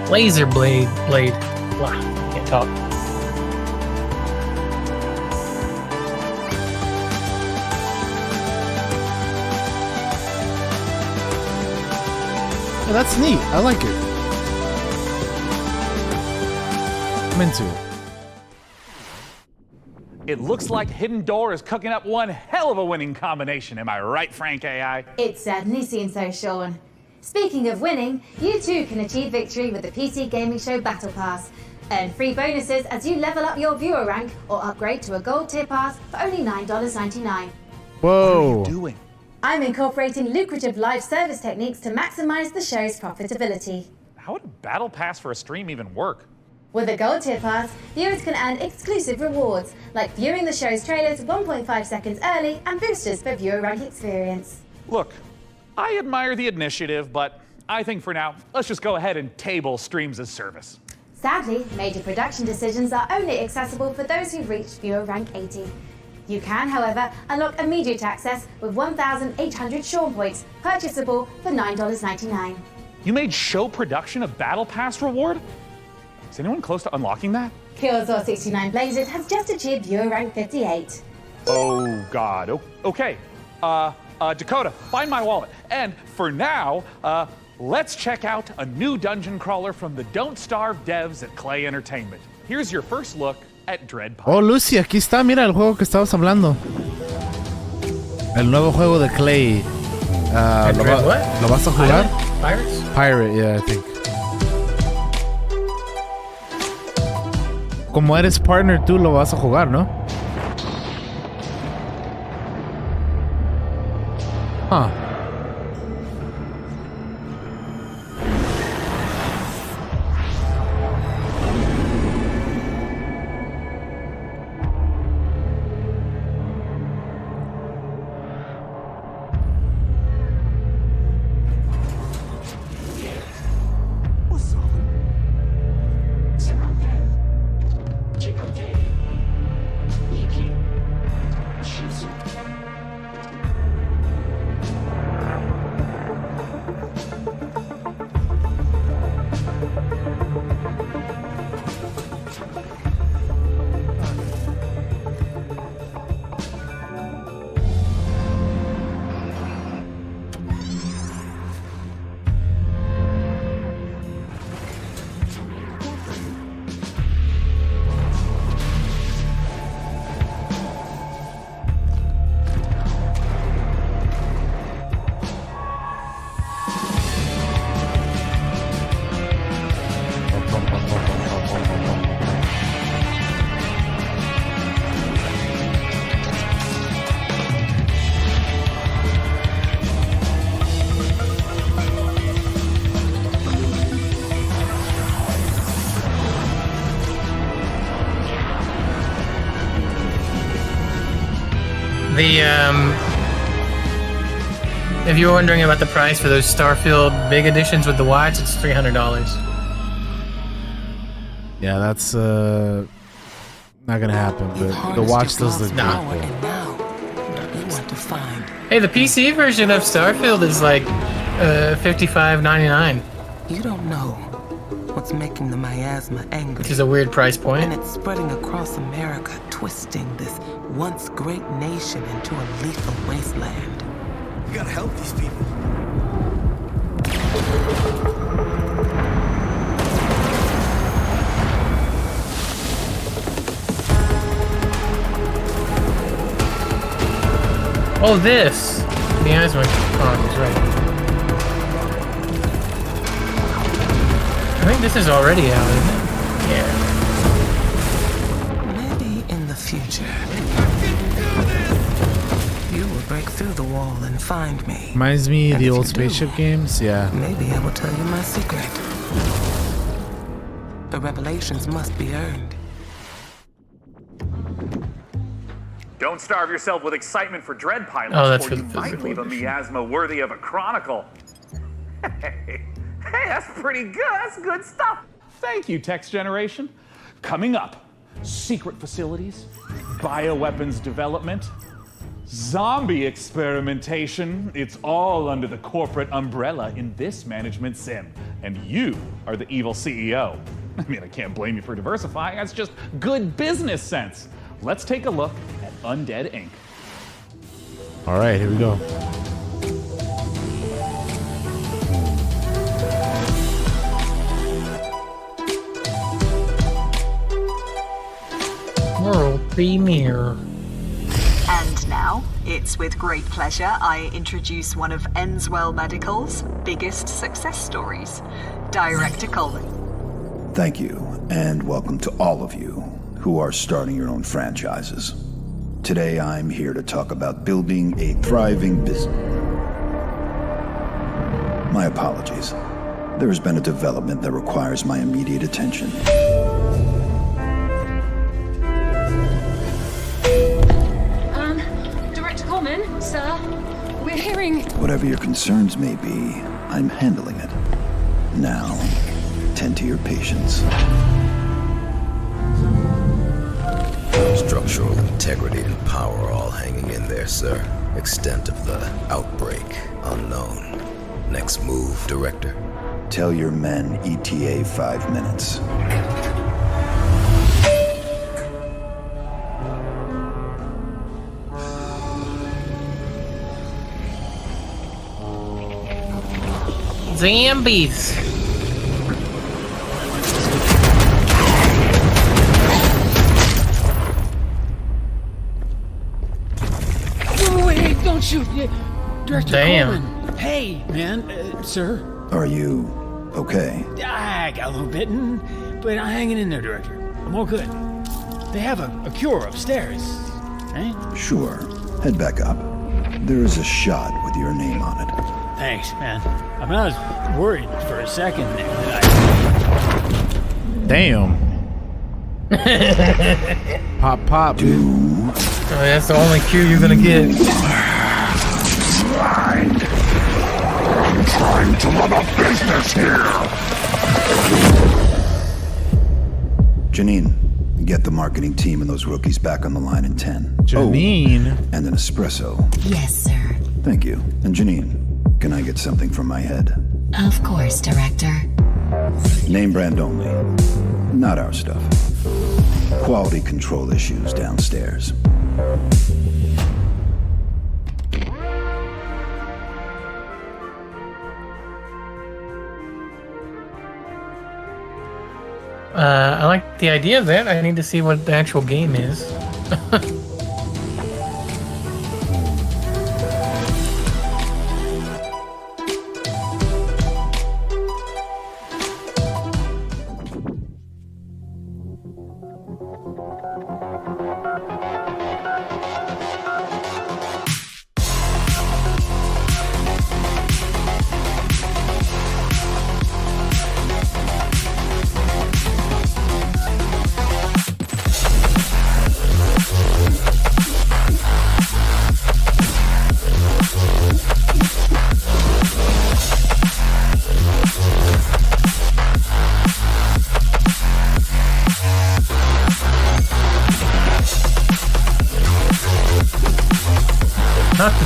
Laser blade. Blah, can't talk. Yeah, that's neat. I like it. I'm into it. It looks like Hidden Door is cooking up one hell of a winning combination. Am I right, Frank AI? It certainly seems so, Sean. Speaking of winning, you too can achieve victory with the PC Gaming Show Battle Pass. Earn free bonuses as you level up your viewer rank or upgrade to a gold tier pass for only $9.99. Whoa. What are you doing? I'm incorporating lucrative live service techniques to maximize the show's profitability. How would a battle pass for a stream even work? With a gold tier pass, viewers can earn exclusive rewards, like viewing the show's trailers 1.5 seconds early and boosters for viewer rank experience. Look, I admire the initiative, but I think for now, let's just go ahead and table streams as service. Sadly, major production decisions are only accessible for those who've reached viewer rank 80. You can, however, unlock immediate access with 1,800 Sean points, purchasable for $9.99. You made show production a battle pass reward? Is anyone close to unlocking that? Killzor 69 Blazers has just achieved viewer rank 58. Oh God, okay. Dakota, find my wallet. And for now, let's check out a new dungeon crawler from the Don't Starve devs at Clay Entertainment. Here's your first look at Dread Pirate. Oh, Lucy, aquí está. Mira el juego que estabas hablando. El nuevo juego de Clay. ¿Lo vas a jugar? Pirates? Pirate, yeah, I think. Como eres partner, tú lo vas a jugar, ¿no? Huh. If you're wondering about the price for those Starfield big editions with the watch, it's $300. Yeah, that's not gonna happen. But the watch does look good. Hey, the PC version of Starfield is like $55.99. You don't know what's making the miasma angry. Which is a weird price point. And it's spreading across America, twisting this once great nation into a lethal wasteland. We gotta help these people. Oh, this! Miasma Chronicles, right. I think this is already out, isn't it? Yeah. Maybe in the future, you will break through the wall and find me. Reminds me of And the if old you spaceship do, games, yeah. Maybe I will tell you my secret. The revelations must be earned. Don't starve yourself with excitement for Dread Pilots, Oh, that's or for you the might physical leave a edition. miasma worthy of a chronicle. Hey, that's pretty good. That's good stuff. Thank you, Text Generation. Coming up, secret facilities, bioweapons development, zombie experimentation. It's all under the corporate umbrella in this management sim. And you are the evil CEO. I mean, I can't blame you for diversifying. That's just good business sense. Let's take a look at Undead Inc. All right, here we go. World premiere. And now, it's with great pleasure I introduce one of Enswell Medical's biggest success stories, Director Colin. Thank you, and welcome to all of you who are starting your own franchises. Today I'm here to talk about building a thriving business. My apologies. There has been a development that requires my immediate attention. Director Coleman, sir, we're hearing... Whatever your concerns may be, I'm handling it. Now, tend to your patients. Structural integrity and power all hanging in there, sir. Extent of the outbreak unknown. Next move, Director? Tell your men ETA 5 minutes. Zombies. Wait, don't shoot! Director Damn. Coleman. Hey, man, sir. Are you okay? I got a little bitten, but I'm hanging in there, Director. I'm all good. They have a cure upstairs, right? Sure. Head back up. There is a shot with your name on it. Thanks, man. I mean, I was worried for a second there that Damn. Pop, pop. Oh, that's the only cue you're gonna get. I'm trying to run a business here. Janine, get the marketing team and those rookies back on the line in 10. Janine? Oh, and an espresso. Yes, sir. Thank you. And Janine, can I get something from my head? Of course, Director. Name brand only. Not our stuff. Quality control issues downstairs. I like the idea of that. I need to see what the actual game is.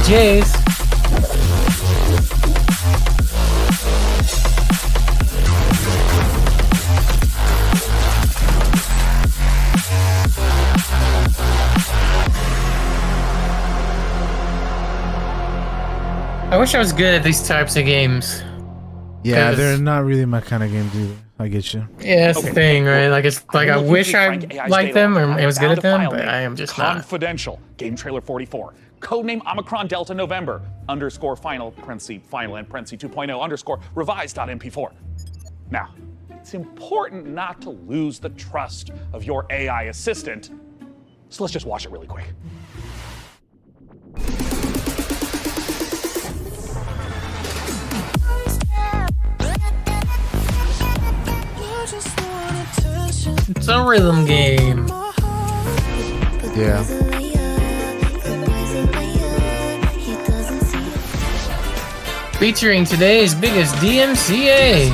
Jays. I wish I was good at these types of games. Yeah, they're not really my kind of games either. I get you. Yeah, that's the thing, right? Like, it's like I wish I liked them or I was good at them, but I am just not. Confidential. Game trailer 44. Codename Omicron Delta November _final final and 2.0 _revised.mp4. Now, it's important not to lose the trust of your AI assistant, so let's just watch it really quick. It's a rhythm game. Yeah. Featuring today's biggest DMCA.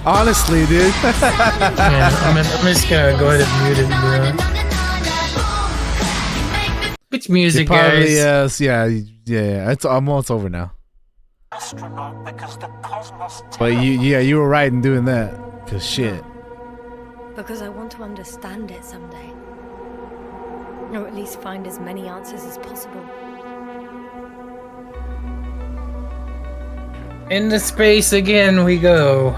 Honestly, dude. Yeah, I'm just gonna go ahead and mute it, bro. Which music, probably, guys? yeah. It's almost over now. But you were right in doing that. Cause shit. Because I want to understand it someday. Or at least find as many answers as possible. Into space again we go.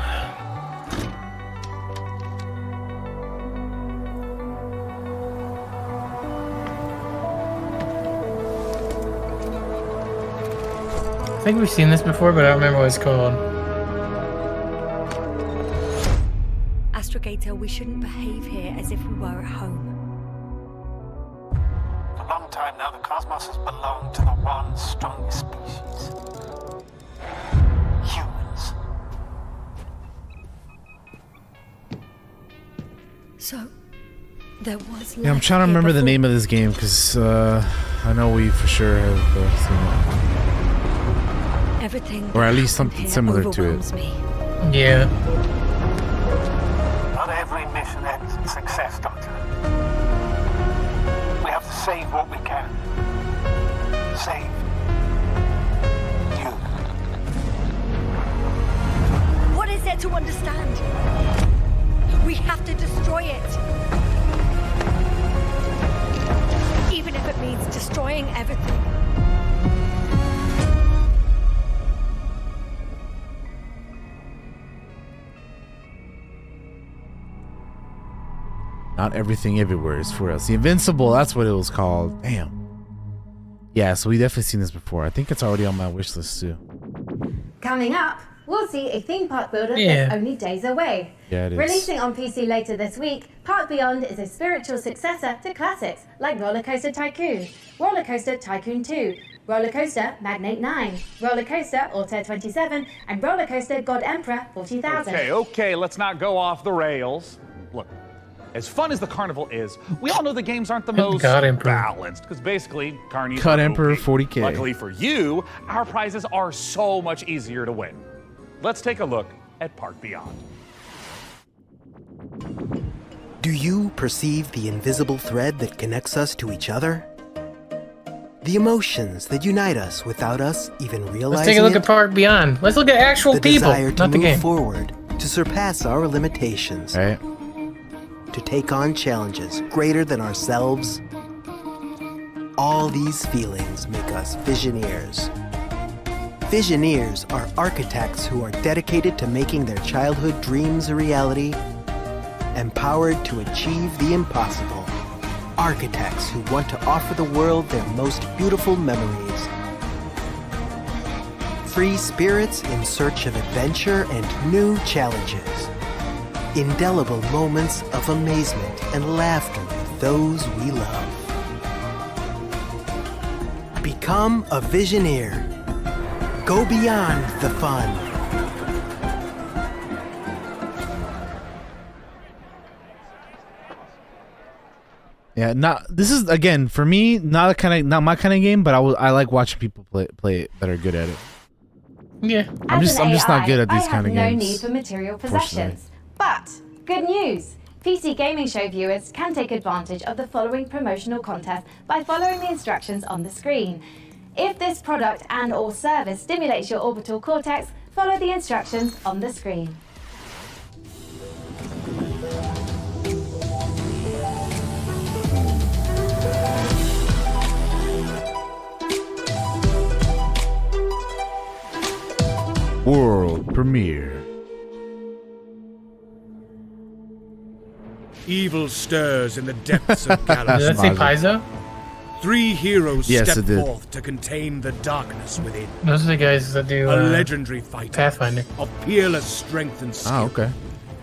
I think we've seen this before, but I don't remember what it's called. Astrogator, we shouldn't behave here as if we were at home. For a long time now, the cosmos has belonged to the one strongest species. Humans. So, there was Yeah, I'm trying to remember the name of this game because I know we for sure have seen it. Everything or at least something similar to it. Yeah. Not every mission ends in success, Doctor. We have to save what we can. Save you. What is there to understand? We have to destroy it. Even if it means destroying everything. Not everything everywhere is for us. The Invincible, that's what it was called. Damn. Yeah, so we definitely seen this before. I think it's already on my wish list too. Coming up, we'll see a theme park builder Yeah. that's only days away. Yeah, it is. Releasing on PC later this week, Park Beyond is a spiritual successor to classics like Roller Coaster Tycoon, Roller Coaster Tycoon 2, Roller Coaster Magnate 9, Roller Coaster Altair 27, and Roller Coaster God Emperor 40,000. Okay, let's not go off the rails. Look, as fun as the carnival is, we all know the games aren't the most balanced, because basically, carnies Cut are Emperor OP. 40K. Luckily for you, our prizes are so much easier to win. Let's take a look at Park Beyond. Do you perceive the invisible thread that connects us to each other? The emotions that unite us without us even realizing Let's take a look at Park Beyond. Let's look at actual the people, desire to not the move game. forward, to surpass our limitations, right. To take on challenges greater than ourselves. All these feelings make us Visioneers. Visioneers are architects who are dedicated to making their childhood dreams a reality, empowered to achieve the impossible. Architects who want to offer the world their most beautiful memories. Free spirits in search of adventure and new challenges. Indelible moments of amazement and laughter with those we love. Become a Visioneer. Go beyond the fun. Yeah, this is again for me not my kind of game, but I like watching people play it that are good at it. Yeah, I'm just not good at these kind of I have games. no need for material possessions. But good news! PC Gaming Show viewers can take advantage of the following promotional contest by following the instructions on the screen. If this product and/or service stimulates your orbital cortex, follow the instructions on the screen. World premiere. Evil stirs in the depths of Gallowspire. Did that say Paizo? 3 heroes Yes, step it did. forth to contain the darkness within. Those are the guys that do A legendary fighter Pathfinder. of peerless strength and skill. Ah, okay.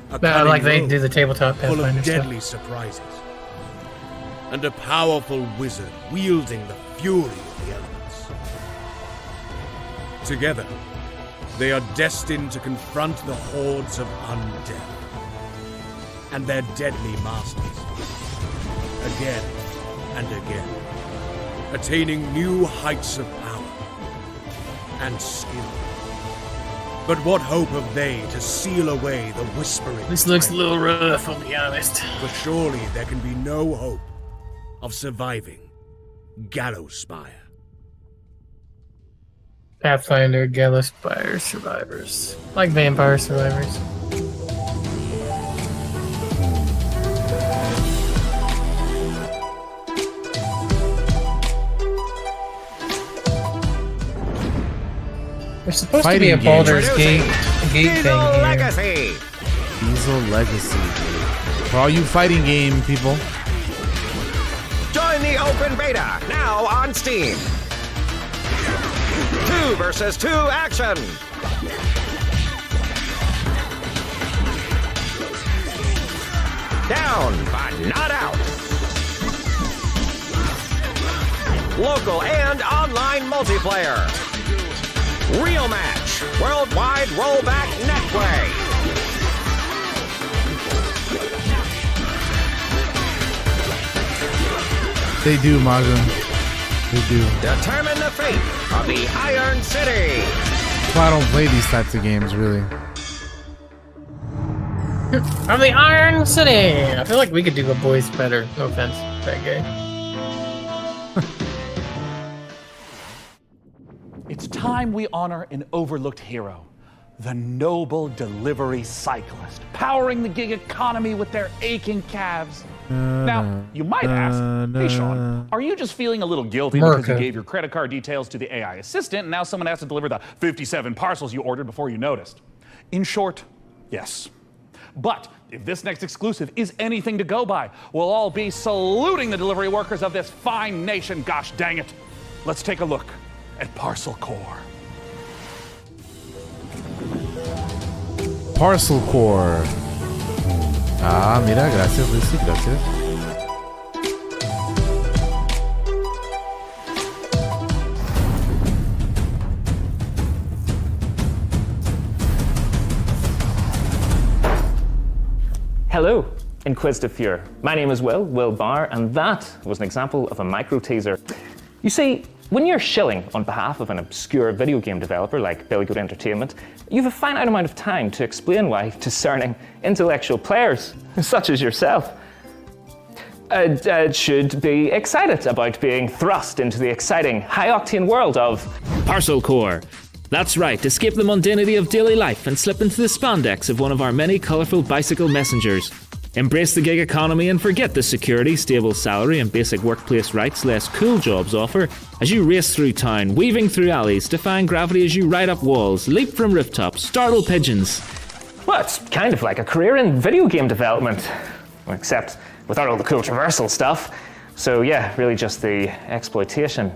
A Like cunning they rogue do the tabletop full Pathfinder of deadly surprises. And a powerful wizard wielding the fury of the elements. Together, they are destined to confront the hordes of undead and their deadly masters, again and again, attaining new heights of power and skill. But what hope have they to seal away the whispering? This looks a little rough, I'll be honest. For surely there can be no hope of surviving Gallowspire. Pathfinder, Gallowspire survivors. Like vampire survivors. There's supposed to be a Baldur's Gate thing here. Legacy. Diesel Legacy. For all you fighting game people. Join the open beta, now on Steam. 2 versus 2 action. Down, but not out. Local and online multiplayer. Real match. Worldwide rollback netplay. They do, Magan. They do. Determine the fate of the Iron City. That's why I don't play these types of games, really. From the Iron City! I feel like we could do a voice better. No offense, that guy. It's time we honor an overlooked hero. The noble delivery cyclist, powering the gig economy with their aching calves. Now, you might ask, hey Sean, are you just feeling a little guilty because you gave your credit card details to the AI assistant and now someone has to deliver the 57 parcels you ordered before you noticed? In short, yes. But if this next exclusive is anything to go by, we'll all be saluting the delivery workers of this fine nation, gosh dang it. Let's take a look at Parcel Corps. Parcel Corps. Ah, mira, gracias, Lucy, gracias. Hello, Inquisitive Fuhrer. My name is Will Barr, and that was an example of a micro teaser. You see, when you're shilling on behalf of an obscure video game developer like Billy Goat Entertainment, you have a finite amount of time to explain why discerning intellectual players, such as yourself, should be excited about being thrust into the exciting, high-octane world of Parcel Corps. That's right, escape the mundanity of daily life and slip into the spandex of one of our many colourful bicycle messengers. Embrace the gig economy and forget the security, stable salary and basic workplace rights less cool jobs offer as you race through town, weaving through alleys, defying gravity as you ride up walls, leap from rooftops, startle pigeons. Well, it's kind of like a career in video game development, except without all the cool traversal stuff. So yeah, really just the exploitation.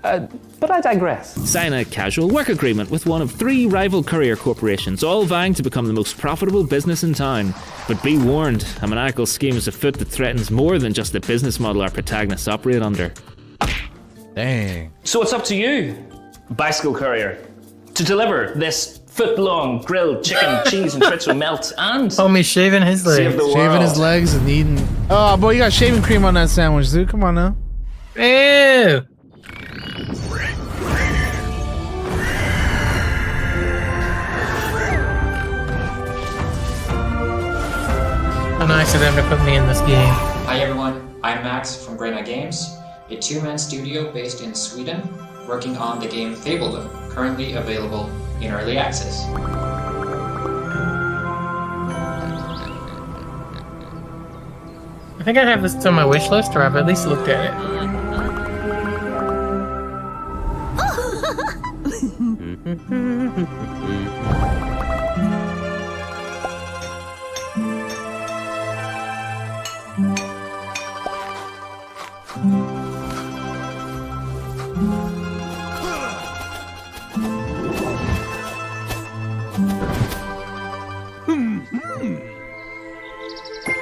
But I digress. Sign a casual work agreement with one of 3 rival courier corporations, all vying to become the most profitable business in town. But be warned, a maniacal scheme is afoot that threatens more than just the business model our protagonists operate under. Dang. So it's up to you, bicycle courier, to deliver this foot-long grilled chicken, cheese and tritzel melt and... Homie shaving his legs. Save the world. Shaving his legs and eating... Oh, boy, you got shaving cream on that sandwich, dude. Come on now. Ew! How nice of them to put me in this game. Hi everyone, I'm Max from Great Night Games. a two-man studio based in Sweden, working on the game Fabledom, currently available in early access. I think I have this on my wish list, or I've at least looked at it.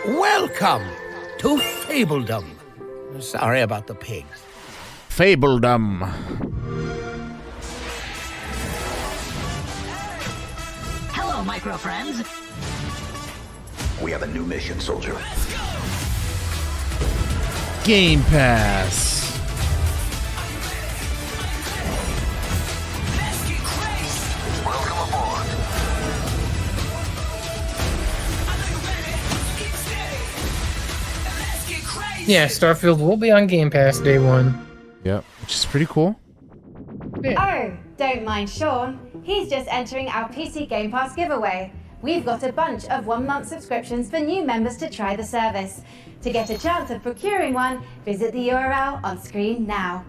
Welcome to Fabledom. Sorry about the pigs. Fabledom. Hello, micro friends. We have a new mission, soldier. Game Pass. Welcome aboard. Yeah, Starfield will be on Game Pass day one. Yep, which is pretty cool. Oh, don't mind Sean. He's just entering our PC Game Pass giveaway. We've got a bunch of 1-month subscriptions for new members to try the service. To get a chance of procuring one, visit the URL on screen now.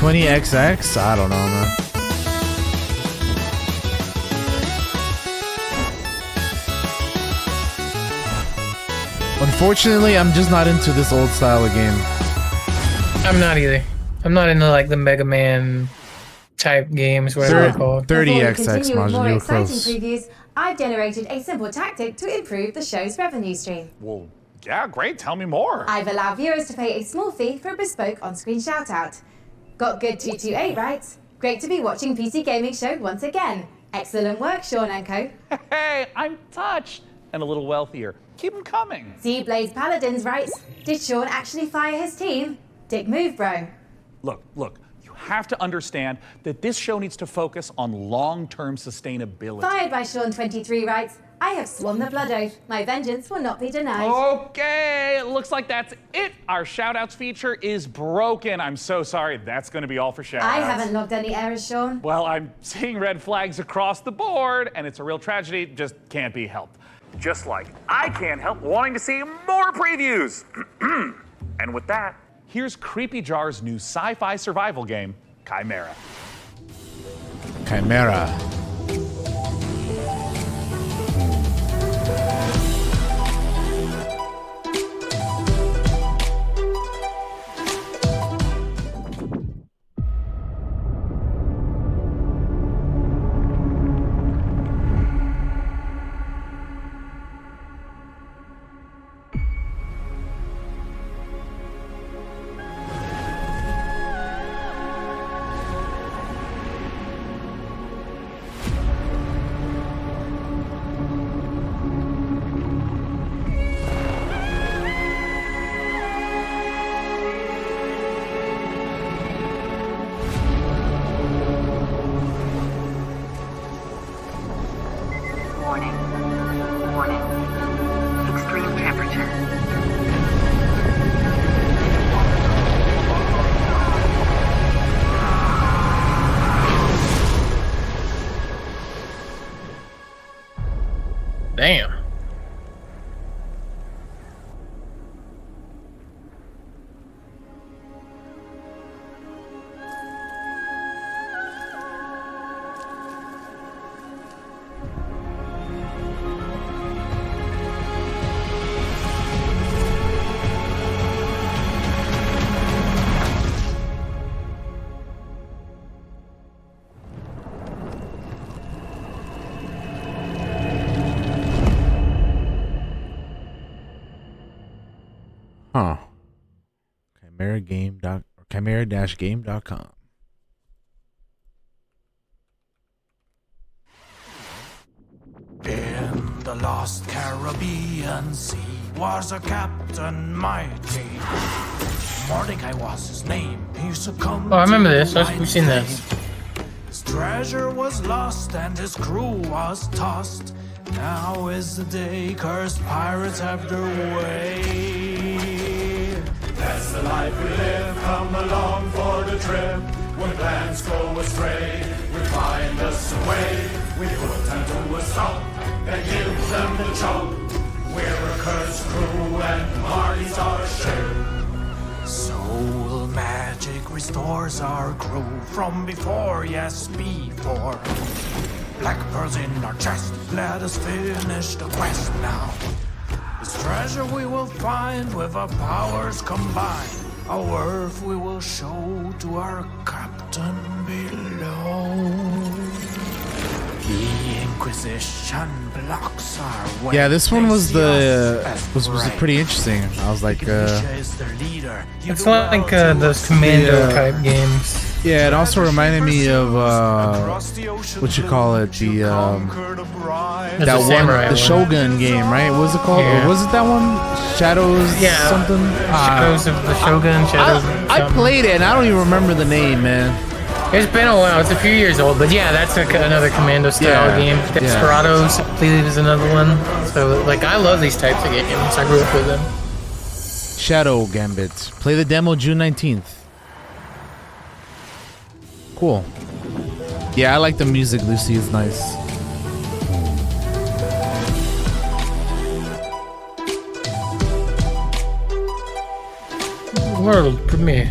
XX? I don't know, man. Unfortunately, I'm just not into this old style of game. I'm not either. I'm not into like the Mega Man type games, whatever they're called. 30XX, Majin, you were close. Previews, I've generated a simple tactic to improve the show's revenue stream. Well, yeah, great. Tell me more. I've allowed viewers to pay a small fee for a bespoke on-screen shout-out. Got good 228 rights. Great to be watching PC Gaming Show once again. Excellent work, Sean and Co. Hey, I'm touched and a little wealthier. Keep them coming. Z-Blaze Paladins writes, did Sean actually fire his team? Dick move, bro. Look, you have to understand that this show needs to focus on long-term sustainability. Fired by Sean23 writes, I have sworn the blood oath. My vengeance will not be denied. Okay, it looks like that's it. Our shoutouts feature is broken. I'm so sorry. That's going to be all for shoutouts. I haven't logged any errors, Sean. Well, I'm seeing red flags across the board, and it's a real tragedy. Just can't be helped. Just like I can't help wanting to see more previews. And with that, here's Creepy Jar's new sci-fi survival game, Chimera. Chimera. Damn. Chimera-game.com. In the lost Caribbean Sea was a captain mighty. Mordecai was his name. He succumbed. Oh, I remember this. to We've seen this. His treasure was lost and his crew was tossed. Now is the day cursed pirates have their way. That's the life we live. Come along for the trip. When plans go astray, we find us a way. We put them to a stop and give them the choke. We're a cursed crew and Marty's our ship. Soul magic restores our crew from before, yes, before. Black pearls in our chest, let us finish the quest now. This treasure we will find with our powers combined. Our worth we will show to our captain below. The Inquisition blocks our way. Yeah, this one was was pretty interesting. I was like, It's like those commando type games. Yeah, it also reminded me of what you call it, the the Shogun game, right? What was it called? Yeah. Or was it that one? Shadows something? Shadows of the Shogun. Shadows. I played it and I don't even remember the name, man. It's been a while. It's a few years old, but yeah, that's another commando style game. Desperados, I believe, is another one. So, like, I love these types of games. I grew up with them. Shadow Gambit. Play the demo June 19th. Cool. Yeah, I like the music, Lucy. It's nice. World premiere.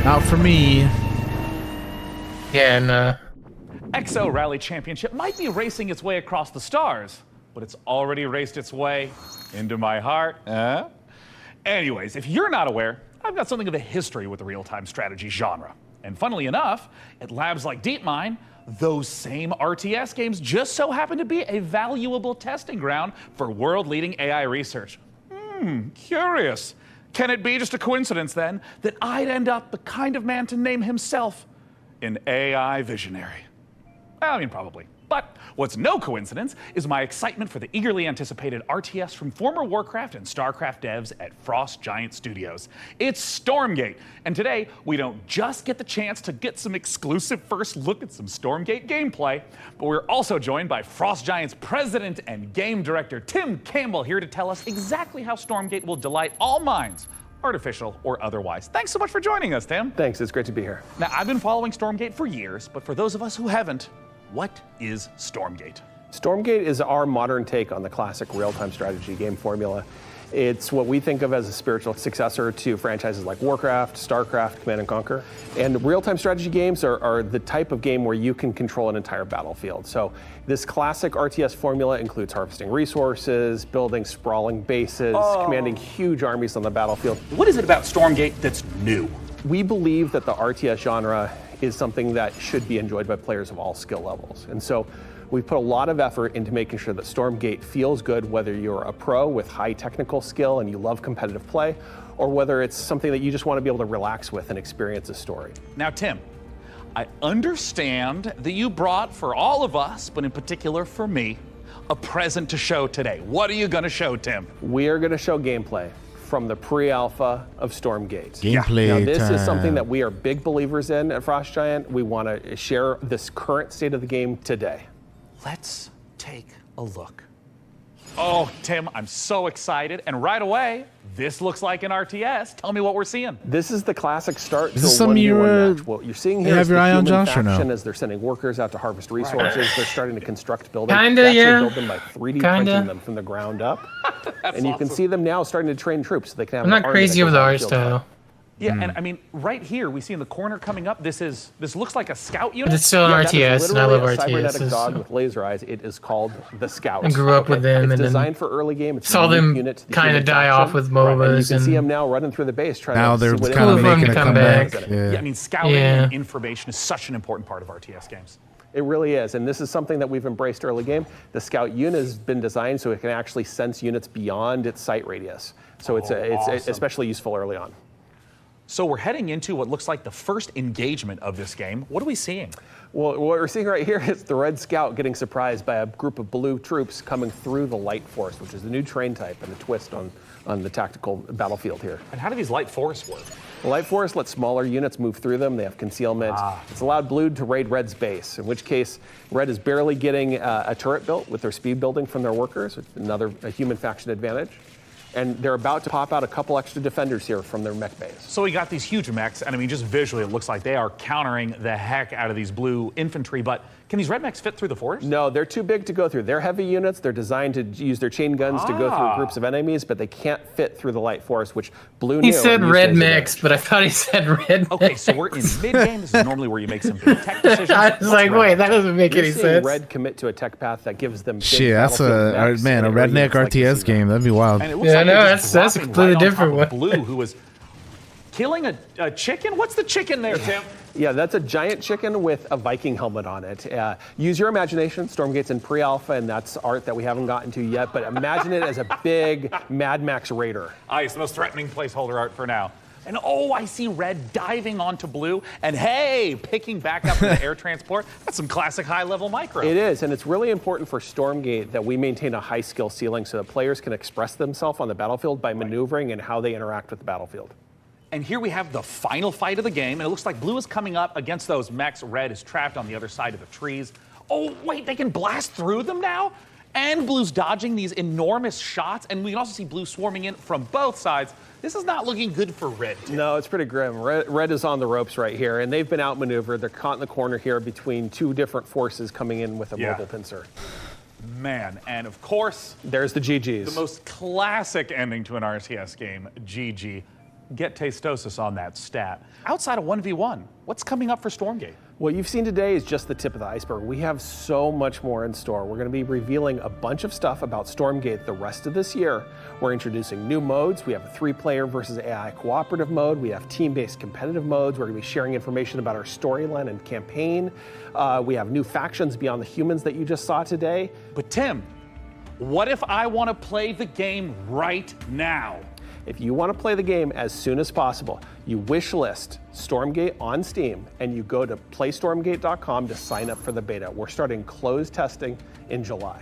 Not for me. Yeah, and Exile Rally Championship might be racing its way across the stars, but it's already raced its way into my heart. Anyways, if you're not aware, I've got something of a history with the real-time strategy genre. And funnily enough, at labs like DeepMind, those same RTS games just so happen to be a valuable testing ground for world-leading AI research. Curious. Can it be just a coincidence, then, that I'd end up the kind of man to name himself an AI visionary? I mean, probably. But what's no coincidence is my excitement for the eagerly anticipated RTS from former Warcraft and StarCraft devs at Frost Giant Studios. It's Stormgate, and today we don't just get the chance to get some exclusive first look at some Stormgate gameplay, but we're also joined by Frost Giant's president and game director, Tim Campbell, here to tell us exactly how Stormgate will delight all minds, artificial or otherwise. Thanks so much for joining us, Tim. Thanks, it's great to be here. Now, I've been following Stormgate for years, but for those of us who haven't, what is Stormgate? Stormgate is our modern take on the classic real-time strategy game formula. It's what we think of as a spiritual successor to franchises like Warcraft, StarCraft, Command & Conquer. And real-time strategy games are the type of game where you can control an entire battlefield. So this classic RTS formula includes harvesting resources, building sprawling bases, commanding huge armies on the battlefield. What is it about Stormgate that's new? We believe that the RTS genre is something that should be enjoyed by players of all skill levels. And so we've put a lot of effort into making sure that Stormgate feels good, whether you're a pro with high technical skill and you love competitive play, or whether it's something that you just want to be able to relax with and experience a story. Now, Tim, I understand that you brought for all of us, but in particular for me, a present to show today. What are you going to show, Tim? We are going to show gameplay from the pre-alpha of Stormgate. Gameplay Now, this is something time. that we are big believers in at Frost Giant. We want to share this current state of the game today. Let's take a look. Oh, Tim, I'm so excited. And right away, this looks like an RTS. Tell me what we're seeing. This is the classic start Is to this a some 1v1 match. What you're seeing here have is your the eye on human Josh or no? faction as they're sending workers out to harvest resources. They're starting to construct buildings. Kinda, They actually yeah. build them by 3D Kinda. printing them from the ground up. And you can see them now starting to train troops so they can have I'm an not army that crazy goes over the on art field style. Yeah, and I mean, right here, we see in the corner coming up, this looks like a scout unit. But it's still an that is RTS, and I love literally a RTSs. cybernetic dog with laser eyes. It is called the Scout. I grew up with them It's and then designed for early game. It's a saw unique them unit to the kind of human die faction. off with Right, and you MOBAs can see and them now running through the base trying Now to they're see what kind of enemies making a are. comeback. Yeah, I mean, scouting Yeah. and information is such an important part of RTS games. It really is, and this is something that we've embraced early game. The Scout unit has been designed so it can actually sense units beyond its sight radius. So it's awesome. especially useful early on. So we're heading into what looks like the first engagement of this game. What are we seeing? Well, what we're seeing right here is the Red Scout getting surprised by a group of blue troops coming through the Light Force, which is the new train type and a twist on the tactical battlefield here. And how do these light forests work? The Light Force lets smaller units move through them. They have concealment. It's allowed Blue to raid Red's base, in which case Red is barely getting a turret built with their speed building from their workers, which is a human faction advantage. And they're about to pop out a couple extra defenders here from their mech base. So we got these huge mechs, and I mean, just visually, it looks like they are countering the heck out of these blue infantry, but can these red mechs fit through the forest? No, they're too big to go through. They're heavy units. They're designed to use their chain guns to go through groups of enemies, but they can't fit through the Light Force, which Blue knew. He said and used red as mix, advantage. but I thought he said red Okay, mix. so we're in mid-game. This is normally where you make some big tech decisions. I was like, wait, that doesn't make You're any seeing sense. Red commit to a tech path that gives them big Shit, that's battlefield a mechs man, a and area redneck units like you RTS see game. That'd be wild. And it looks Yeah, like no, they're just that's a dropping completely right on different top of one. Blue, who was killing a chicken? What's the chicken there, Tim? Yeah, that's a giant chicken with a Viking helmet on it. Use your imagination. Stormgate's in pre-alpha, and that's art that we haven't gotten to yet, but imagine it as a big Mad Max Raider. It's the most threatening placeholder art for now. And oh, I see red diving onto blue, and hey, picking back up the air transport. That's some classic high-level micro. It is, and it's really important for Stormgate that we maintain a high skill ceiling so that players can express themselves on the battlefield by maneuvering and how they interact with the battlefield. And here we have the final fight of the game, and it looks like blue is coming up against those mechs. Red is trapped on the other side of the trees. Oh, wait, they can blast through them now? And blue's dodging these enormous shots, and we can also see blue swarming in from both sides. This is not looking good for red. No, it's pretty grim. Red is on the ropes right here, and they've been outmaneuvered. They're caught in the corner here between two different forces coming in with a mobile pincer. Man, and of course, there's the GGs. The most classic ending to an RTS game, GG. Get Tastosis on that stat. Outside of 1v1, what's coming up for Stormgate? What you've seen today is just the tip of the iceberg. We have so much more in store. We're going to be revealing a bunch of stuff about Stormgate the rest of this year. We're introducing new modes. We have a 3-player versus AI cooperative mode. We have team-based competitive modes. We're going to be sharing information about our storyline and campaign. We have new factions beyond the humans that you just saw today. But Tim, what if I want to play the game right now? If you want to play the game as soon as possible, you wish list Stormgate on Steam and you go to playstormgate.com to sign up for the beta. We're starting closed testing in July.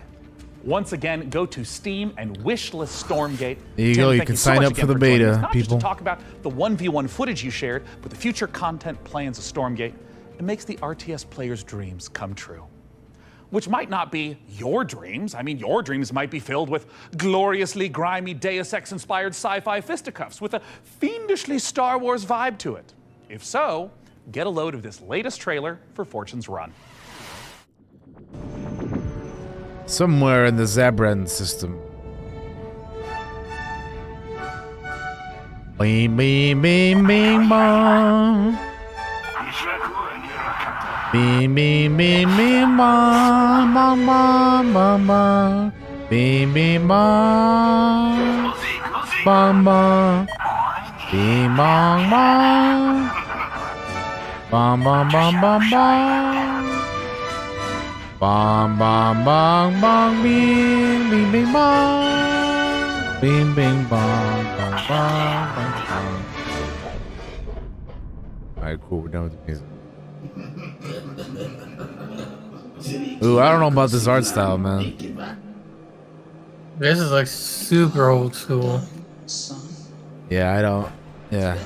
Once again, go to Steam and wishlist Stormgate. There you go. You can sign up for the beta, people. Just to talk about the 1v1 footage you shared, but the future content plans of Stormgate. It makes the RTS players' dreams come true. Which might not be your dreams. I mean, your dreams might be filled with gloriously grimy Deus Ex-inspired sci-fi fisticuffs with a fiendishly Star Wars vibe to it. If so, get a load of this latest trailer for Fortune's Run. Somewhere in the Zabran system. Bing, bing, bing, bing, bong. Bing, bing, bing, bing, bong, bong, bong, bong, bong. Bing, bing, bong. Bong, bong. Bing, bong, bong. Bong, bong, bong, bong, bong. Bong, bong, bong, bong, bing, bing, bing, bong. Bing, bing, bong, bong, bong, bong, bong. Alright, cool, we're done with the music. Ooh, I don't know about this art style, man. This is like super old school. Yeah, I don't. Yeah.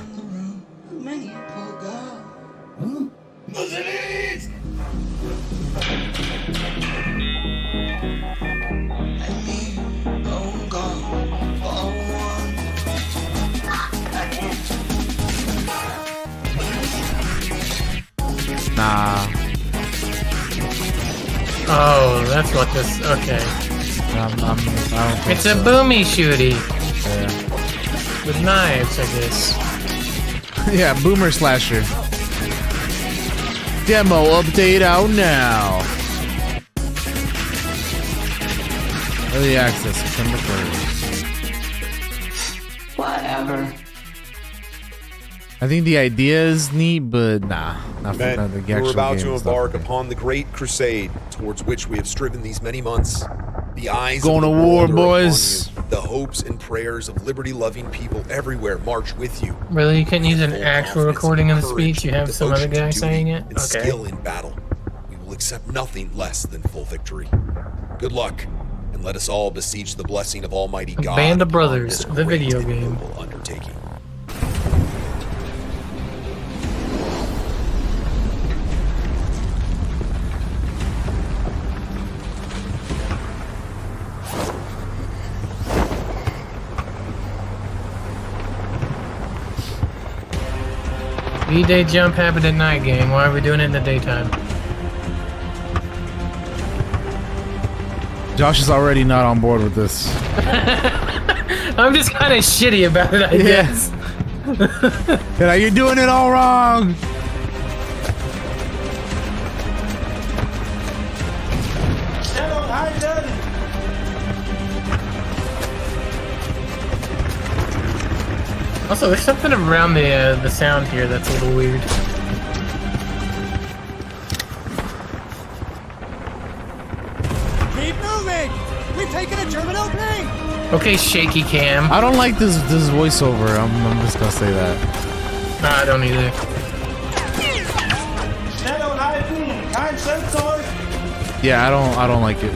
Nah. Oh, that's what this. Okay. I don't think It's a so. boomy shooty Yeah. with knives, I guess. Yeah, boomer slasher. Demo update out now. Early access, September 3rd. Whatever. I think the idea is neat, but nah, not for Men, the actual we're about game to stuff. embark upon the great crusade towards which we have striven these many months. The eyes Going of the to war, world are boys. upon you. The hopes and prayers of liberty-loving people everywhere march with you. Really, you couldn't use an actual recording of the speech? You have some other guy saying it? And Okay. skill in battle. We will accept nothing less than full victory. Good luck, and let us all beseech the blessing of Almighty God. Band of upon Brothers, this the great video and game. noble undertaking. V-Day jump happened at night, gang. Why are we doing it in the daytime? Josh is already not on board with this. I'm just kind of shitty about it, I guess. Yeah, you're doing it all wrong. Also, there's something around the sound here that's a little weird. Keep moving! We've taken a German opening! Okay, shaky cam. I don't like this voiceover. I'm just gonna say that. Nah, I don't either. Yeah, I don't like it.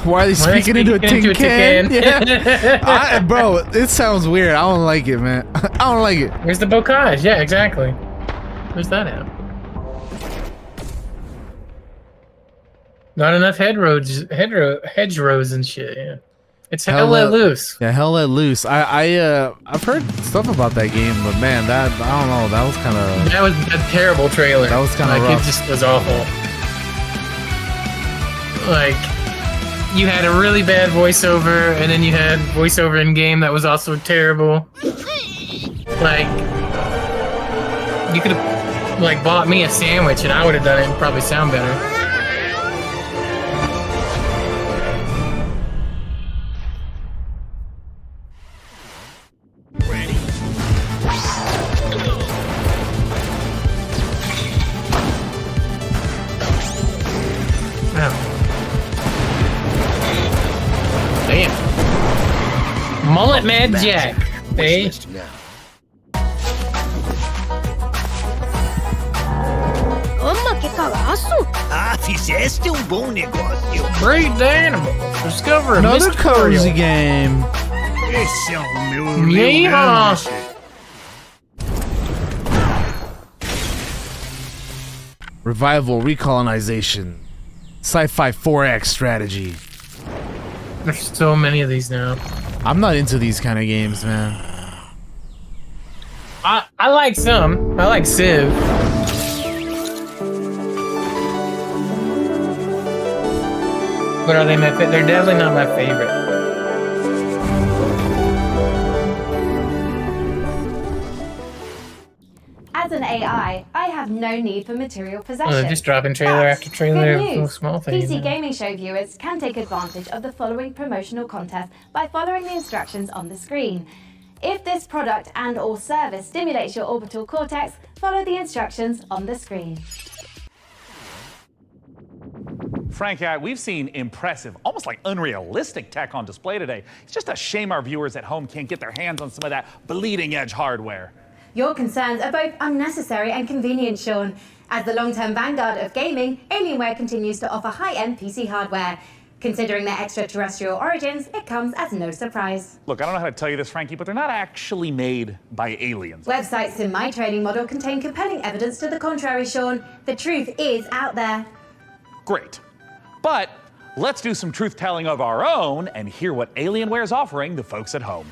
Why are they speaking into a tin can? Yeah. Bro, it sounds weird. I don't like it, man. I don't like it. Where's the bocage? Yeah, exactly. Where's that at? Not enough hedgerows and shit. Yeah, it's hell let loose. Yeah, hell let loose. I've heard stuff about that game, but man, that I don't know. That was kind of that was a terrible trailer. That was kind of like rough. it just was awful. Like you had a really bad voiceover, and then you had voiceover in game that was also terrible. Like you could have like bought me a sandwich, and I would have done it and probably sound better. Mullet Mad Jack. Hey. Mamma, que cagazo! Ah, fizeste bom negócio. Breed the animal. Discover another cozy game. Esse é o meu Yeah. Revival, recolonization, sci-fi 4X strategy. There's so many of these now. I'm not into these kind of games, man. I like some. I like Civ. But are they my favorite? They're definitely not my favorite. As an AI, I have no need for material Oh, possession. they're just dropping trailer after trailer Good of little news. small things. PC Gaming Show viewers can take advantage of the following promotional contest by following the instructions on the screen. If this product and/or service stimulates your orbital cortex, follow the instructions on the screen. Frank, we've seen impressive, almost like unrealistic tech on display today. It's just a shame our viewers at home can't get their hands on some of that bleeding-edge hardware. Your concerns are both unnecessary and convenient, Sean. As the long-term vanguard of gaming, Alienware continues to offer high-end PC hardware. Considering their extraterrestrial origins, it comes as no surprise. Look, I don't know how to tell you this, Frankie, but they're not actually made by aliens. Websites in my trading model contain compelling evidence to the contrary, Sean. The truth is out there. Great. But let's do some truth-telling of our own and hear what Alienware is offering the folks at home.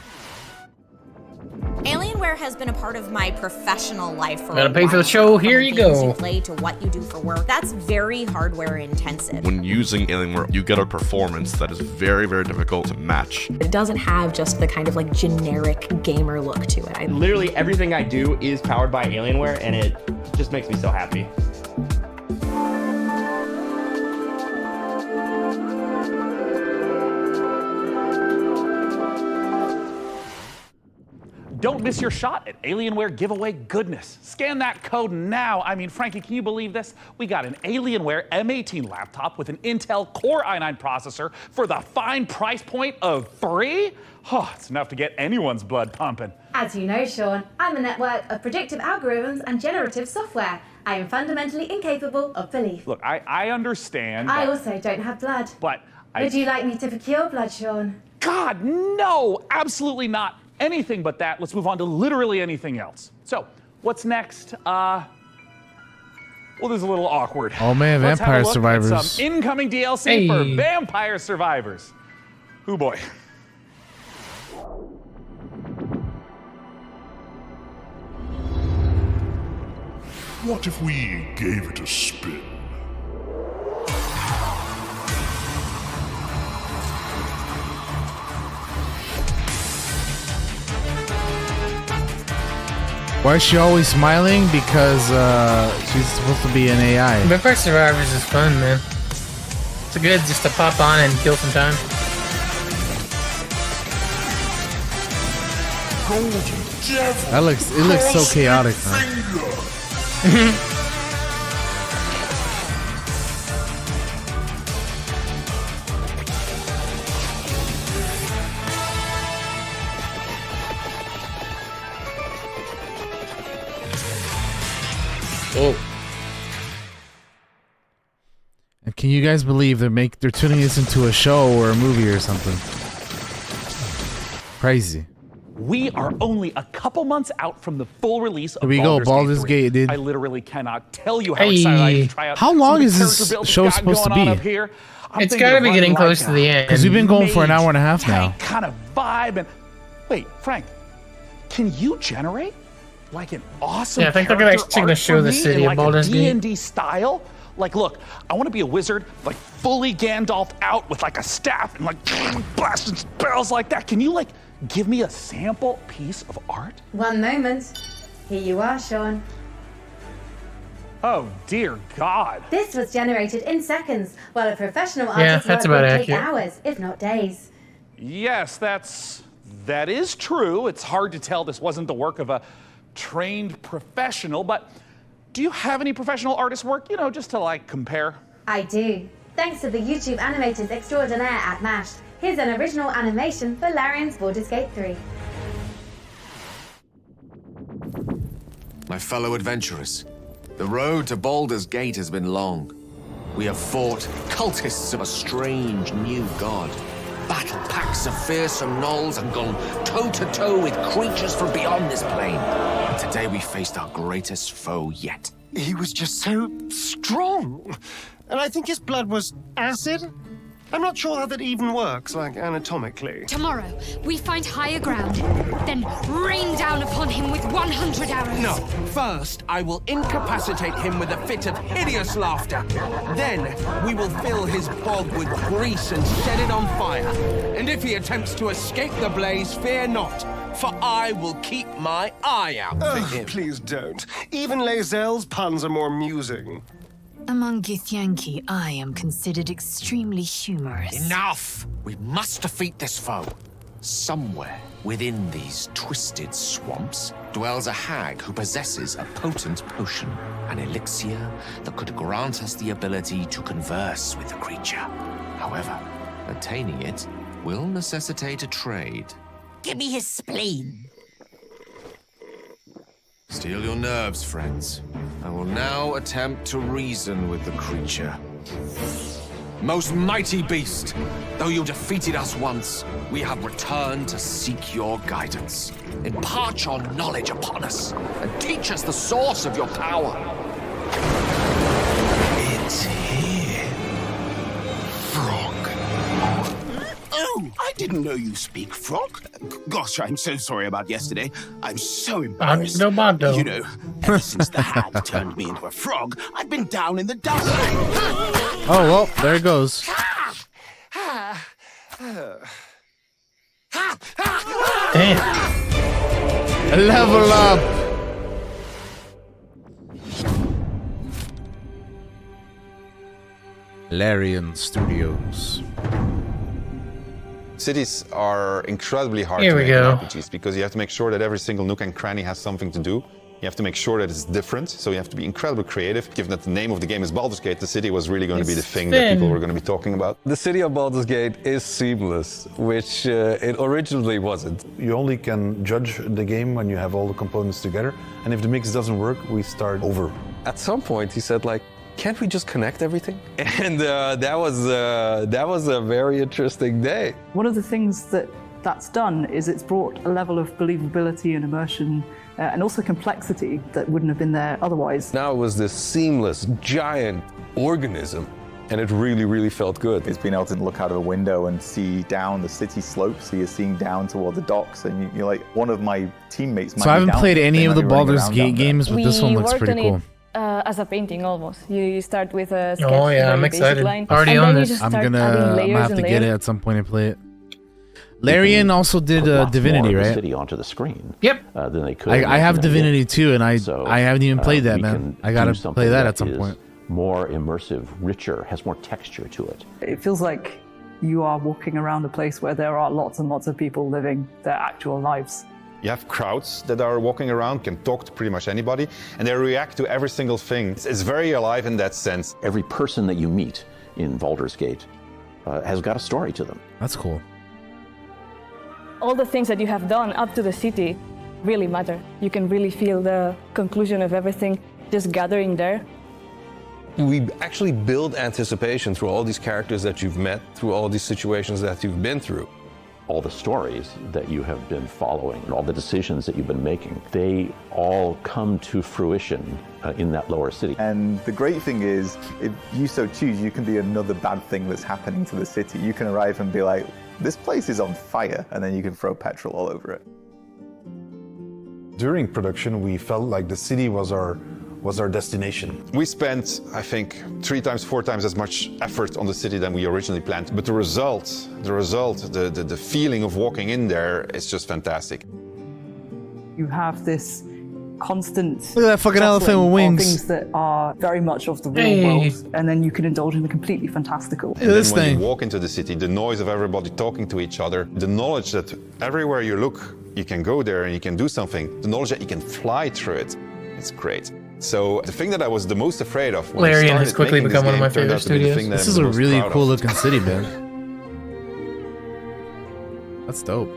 Alienware has been a part of my professional life for Gotta pay for the show, here you go. You play to what you do for work. That's very hardware intensive. When using Alienware, you get a performance that is very, very difficult to match. It doesn't have just the kind of like generic gamer look to it. Literally everything I do is powered by Alienware, and it just makes me so happy. Don't miss your shot at Alienware giveaway goodness. Scan that code now. I mean, Frankie, can you believe this? We got an Alienware M18 laptop with an Intel Core i9 processor for the fine price point of free? Oh, it's enough to get anyone's blood pumping. As you know, Sean, I'm a network of predictive algorithms and generative software. I am fundamentally incapable of belief. Look, I understand. I also don't have blood. But Would you like me to procure blood, Sean? God, no! Absolutely not. Anything but that. Let's move on to literally anything else. So, what's next? Well, this is a little awkward. Oh man, Let's Vampire have a look at Survivors. some incoming DLC for Vampire Survivors. Oh boy. What if we gave it a spin? Why is she always smiling? Because she's supposed to be an AI. Vampire Survivors is fun, man. It's good just to pop on and kill some time. That looks so chaotic, man. Oh. And can you guys believe they're turning this into a show or a movie or something? Crazy. We are only a couple months out from the full release of Here we go, Baldur's Gate, dude. I literally cannot tell you how excited I am to try out. How long is this show supposed to be? It's got to be getting close to the end. Because we've been going for an hour and a half now. Kind of vibe and wait, Frank, can you generate like an awesome? Yeah, I think they're actually going to show the city of Baldur's Gate. D&D style. Like, look, I want to be a wizard, like fully Gandalfed out with like a staff and like blasting spells like that. Can you like give me a sample piece of art? One moment. Here you are, Sean. Oh dear God. This was generated in seconds, while a professional artist's work would take hours, if not days. Yes, that is true. It's hard to tell this wasn't the work of a trained professional, but do you have any professional artist work, just to like compare? I do. Thanks to the YouTube animators extraordinaire at Mashed. Here's an original animation for Larian's Baldur's Gate 3. My fellow adventurers, the road to Baldur's Gate has been long. We have fought cultists of a strange new god, battled packs of fearsome gnolls, and gone toe-to-toe with creatures from beyond this plane. And today we faced our greatest foe yet. He was just so strong. And I think his blood was acid? I'm not sure how that even works, like anatomically. Tomorrow, we find higher ground, then rain down upon him with 100 arrows. No, first I will incapacitate him with a fit of hideous laughter. Then we will fill his bog with grease and set it on fire. And if he attempts to escape the blaze, fear not, for I will keep my eye out for him. Please don't. Even Lae'zel's puns are more amusing. Among Githyanki, I am considered extremely humorous. Enough! We must defeat this foe. Somewhere within these twisted swamps dwells a hag who possesses a potent potion, an elixir that could grant us the ability to converse with the creature. However, attaining it will necessitate a trade. Give me his spleen. Steel your nerves, friends. I will now attempt to reason with the creature. Most mighty beast, though you defeated us once, we have returned to seek your guidance. Impart your knowledge upon us, and teach us the source of your power. It's here. Frog. Oh, I didn't know you speak frog. Gosh, I'm so sorry about yesterday. I'm so embarrassed. You know, ever since the hag turned me into a frog, I've been down in the dumps. Oh, well, there it goes. Damn. Level up. Larian Studios. Cities are incredibly hard Here to we make in go. RPGs because you have to make sure that every single nook and cranny has something to do. You have to make sure that it's different, so you have to be incredibly creative. Given that the name of the game is Baldur's Gate, the city was really going to be the thing that people were going to be talking about. The city of Baldur's Gate is seamless, which it originally wasn't. You only can judge the game when you have all the components together, and if the mix doesn't work, we start over. At some point, he said, like, can't we just connect everything? And that was a very interesting day. One of the things that's done is it's brought a level of believability and immersion and also complexity that wouldn't have been there otherwise. Now it was this seamless, giant organism, and it really, really felt good. It's being able to look out of a window and see down the city slope, so you're seeing down toward the docks, and you're like, one of my teammates might So I haven't be down played there, any they of might the be running Baldur's around Gate down there. games, but this one looks worked pretty on cool. As a painting almost. You start with a sketch. Oh yeah, I'm very basic excited. line, Already and on then you this. just I'm start gonna adding layers have to and get it layers. at some point and play it. Larian also did Divinity, more of the right? city onto the screen. Yep. Than they could. I have in Divinity too, and I haven't even played that, we man. can I gotta do something play that at some is point. More immersive, richer, has more texture to it. It feels like you are walking around a place where there are lots and lots of people living their actual lives. You have crowds that are walking around, can talk to pretty much anybody, and they react to every single thing. It's very alive in that sense. Every person that you meet in Baldur's Gate has got a story to them. That's cool. All the things that you have done up to the city really matter. You can really feel the conclusion of everything just gathering there. We actually build anticipation through all these characters that you've met, through all these situations that you've been through. All the stories that you have been following, all the decisions that you've been making, they all come to fruition in that lower city. And the great thing is, if you so choose, you can be another bad thing that's happening to the city. You can arrive and be like, this place is on fire, and then you can throw petrol all over it. During production, we felt like the city was our destination. We spent, I think, 3 times, 4 times as much effort on the city than we originally planned. But the feeling of walking in there is just fantastic. You have this constant Look at that fucking elephant with jostling of wings. things that are very much of the real Hey. world, and then you can indulge in the completely fantastical. And then when you walk into the city, the noise of everybody talking to each other, the knowledge that everywhere you look, you can go there and you can do something, the knowledge that you can fly through it, it's great. So the thing that I was the most afraid of when Larian I has started quickly making become this one of my game turned favorite out to be the studios. thing that This I'm is the a most really proud cool of. looking city, man. That's dope.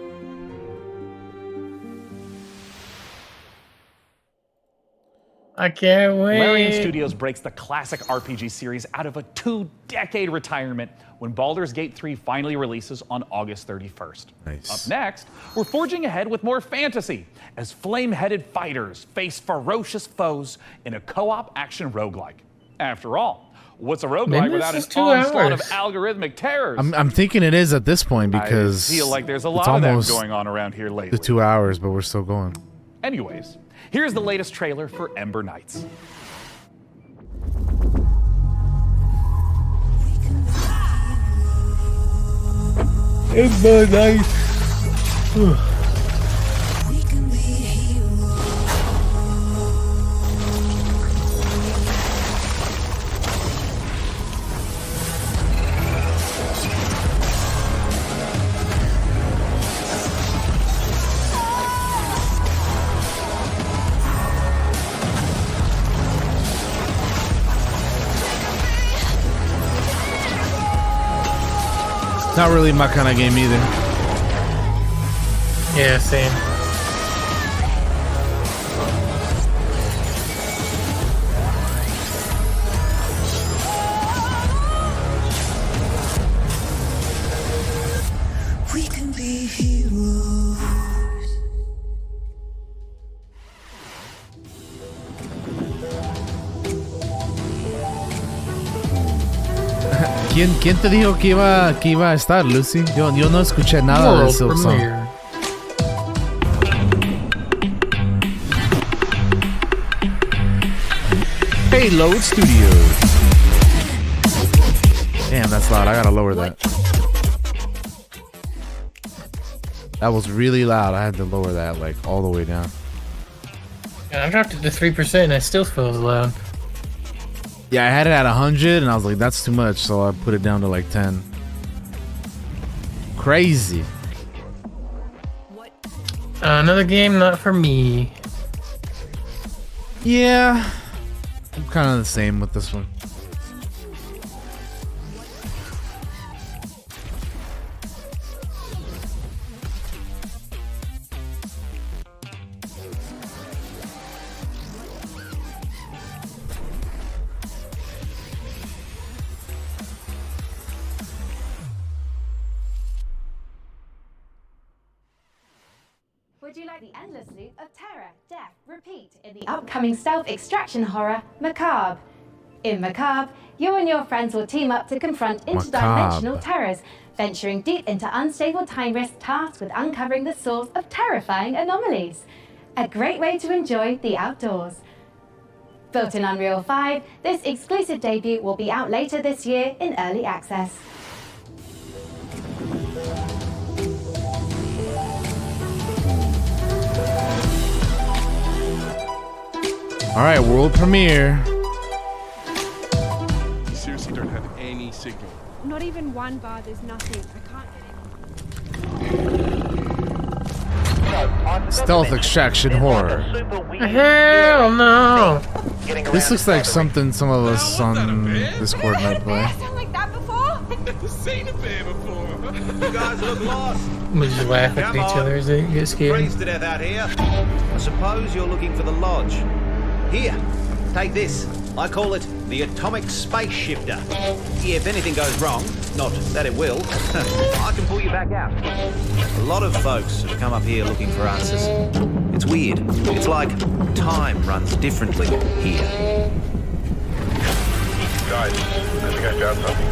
I can't wait. Larian Studios breaks the classic RPG series out of a 2-decade retirement when Baldur's Gate 3 finally releases on August 31st. Nice. Up next, we're forging ahead with more fantasy as flame-headed fighters face ferocious foes in a co-op action roguelike. After all, what's a roguelike Maybe without this an is 2 onslaught of hours. algorithmic terrors? I'm thinking it is at this point because I feel like there's a it's lot of that almost going on around here lately. the 2 hours, but we're still going. Anyways, here's the latest trailer for Ember Knights. Ember Knights. Not really my kind of game either. Yeah, same. We can be heroes. ¿Quién te dijo que iba a estar, Lucy? Yo no escuché nada de Silk Song. Payload Studios. Damn, that's loud. I gotta lower that. That was really loud. I had to lower that like all the way down. Yeah, I dropped it to 3% and it still feels loud. Yeah, I had it at 100 and I was like, that's too much, so I put it down to like 10. Crazy. Another game not for me. Yeah, I'm kind of the same with this one. Would you like the endless loop of terror, death, repeat in the upcoming stealth extraction horror, Macabre? In Macabre, you and your friends will team up to confront interdimensional terrors, venturing deep into unstable time risk tasked with uncovering the source of terrifying anomalies. A great way to enjoy the outdoors. Built in Unreal 5, this exclusive debut will be out later this year in early access. All right, world premiere. You seriously don't have any signal. Not even one bar, there's nothing. I can't Stealth extraction horror. Hell no! This looks like something some of us on Discord might play. like that before? Never seen a bear before. You guys look lost. We just laugh at each other as they get scared. Freeze to death out here. I suppose you're looking for the lodge. Here, take this. I call it the atomic space shifter. If anything goes wrong, not that it will, I can pull you back out. A lot of folks have come up here looking for answers. It's weird. It's like time runs differently here. Guys, I think I found something.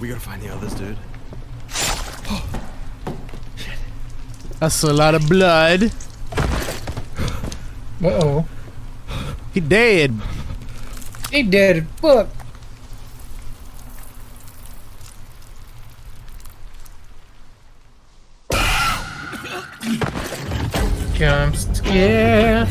We gotta find the others, dude. That's a lot of blood. Uh-oh. He dead. He dead as fuck. Jump scare.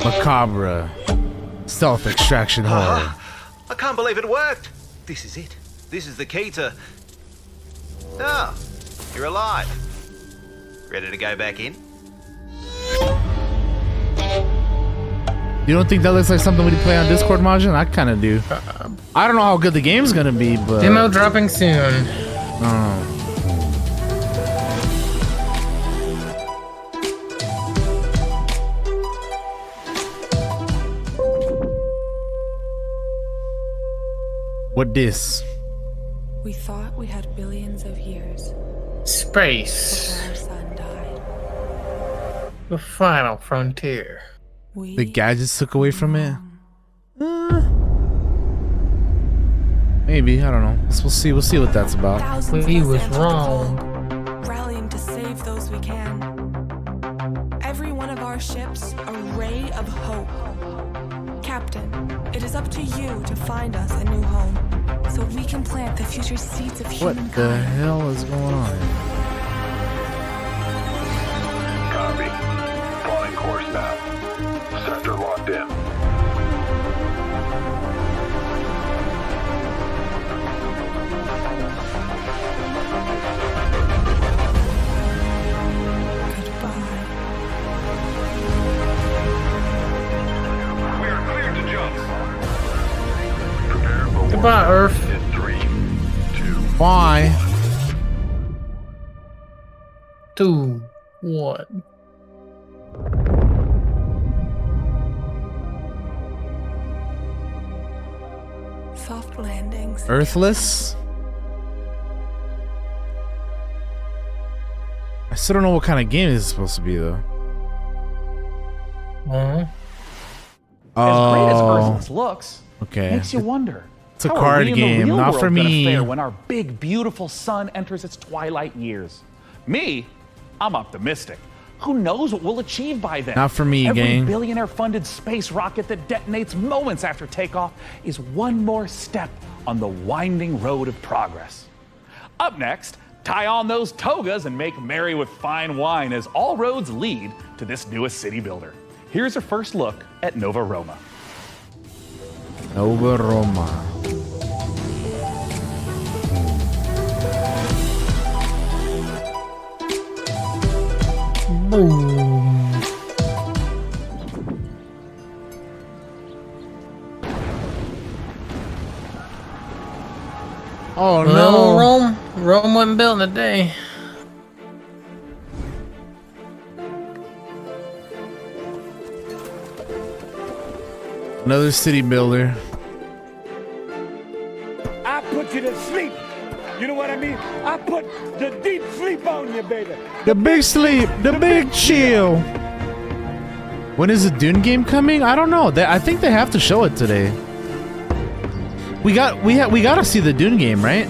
Macabre. Stealth extraction horror. I can't believe it worked. This is it. This is the key to... Ah, you're alive. Ready to go back in? You don't think that looks like something we'd play on Discord, Majin? I kind of do. I don't know how good the game's gonna be, but... Demo dropping soon. Oh. What this? We thought we had billions of years. Space. Before our sun died. The final frontier. The gadgets took away from it? Maybe, I don't know. We'll see what that's about. He was wrong. Rallying to save those we can. Every one of our ships a ray of hope. Captain, it is up to you to find us a new home, so we can plant the future seeds of humankind. What the hell is going on? Copy. Plotting course now. Sector locked in. Bye. 2, 1. Soft landings. Earthless? I still don't know what kind of game this is supposed to be, though. As great as Earthless looks, okay. makes you wonder. It's a how card are we in the game, real not world for gonna me. fare when our big, beautiful sun enters its twilight years? Me, I'm optimistic. Who knows what we'll achieve by then? Not for me, Every gang. billionaire-funded space rocket that detonates moments after takeoff is one more step on the winding road of progress. Up next, tie on those togas and make merry with fine wine as all roads lead to this newest city builder. Here's a first look at Nova Roma. Nova Roma. Oh no! Rome wasn't built in a day. Another city builder. I put you to sleep. You know what I mean? I put the deep sleep on you, baby. The big sleep, the big chill. When is the Dune game coming? I don't know. I think they have to show it today. We gotta see the Dune game, right?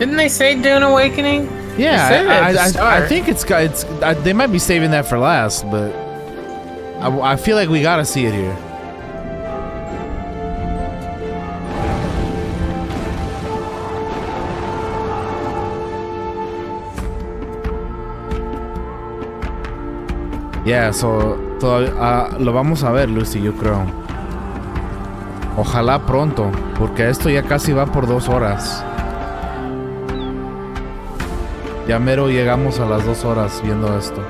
Didn't they say Dune Awakening? Yeah, I think it's they might be saving that for last, but I feel like we gotta see it here. Yeah, lo vamos a ver, Lucy, yo creo. Ojalá pronto, porque esto ya casi va por 2 horas. Ya mero llegamos a las 2 horas viendo esto.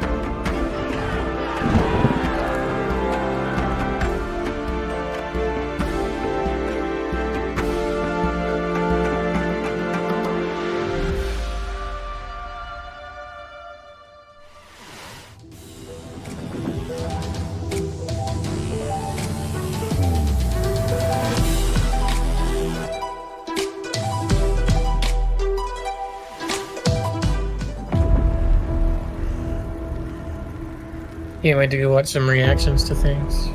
Can't wait to go watch some reactions to things.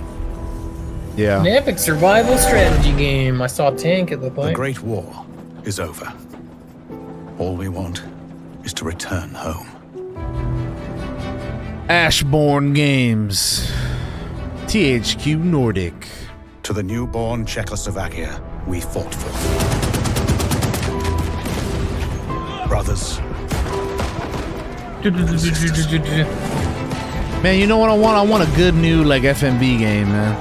Yeah. An epic survival strategy game. I saw a tank, it looked like. The Great War is over. All we want is to return home. Ashbourne Games. THQ Nordic. To the newborn Czechoslovakia we fought for. Brothers. Man, you know what I want? I want a good new like FMV game, man.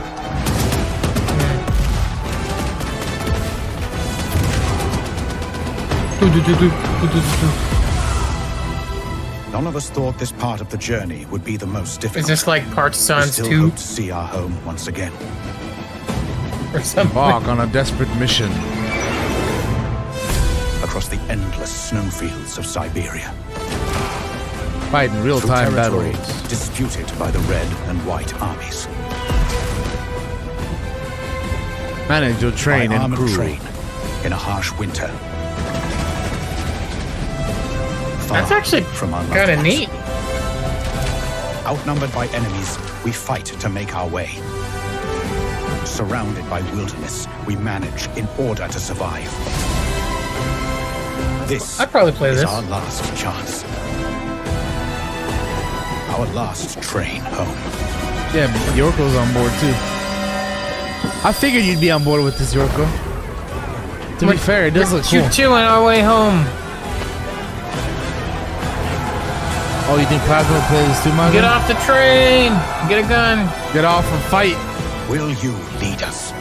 None of us thought this part of the journey would be the most difficult. Is this like Parts Sons 2? We still hope to see our home once again. Or something. Embark on a desperate mission. Across the endless snowfields of Siberia. Fighting real-time battles. Disputed by the Red and White armies. Manage your train by and crew. Train in a harsh winter. That's actually kind of neat. Outnumbered by enemies, we fight to make our way. Surrounded by wilderness, we manage in order to survive. This I'd probably play is this. our last chance. Our last train home. Yeah, Yorko's on board too. I figured you'd be on board with this, Yorko. To be fair, it does look cool. Choo-chooing our way home. Oh, you think Plasma will play this too, Mago? Get off the train! Get a gun! Get off and fight! Will you lead us?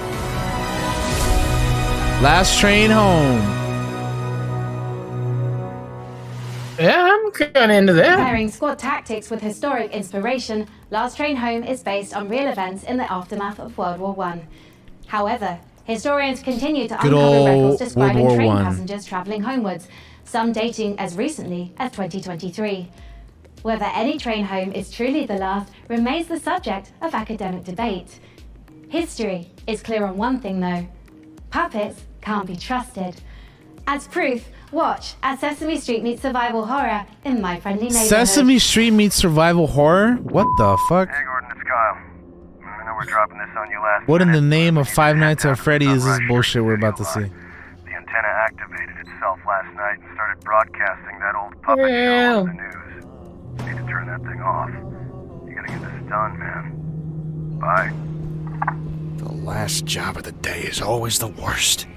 Last train home. Yeah, I'm kind of into that. Pairing squad tactics with historic inspiration, Last Train Home is based on real events in the aftermath of World War I. However, Historians continue to Good uncover old records describing World War train I. passengers travelling homewards, some dating as recently as 2023. Whether any train home is truly the last remains the subject of academic debate. History is clear on one thing though. Puppets can't be trusted. As proof, watch as Sesame Street meets survival horror in My Friendly Neighborhood. Sesame Street meets survival horror? What the fuck? Hey Gordon, it's Kyle. I know we're dropping this on you last What in minute. the name of Five Nights at Freddy's is this bullshit we're about to see? The antenna activated itself last night and started broadcasting that old puppet show on the news. You need to turn that thing off. You gotta get this done, man. Bye. The last job of the day is always the worst.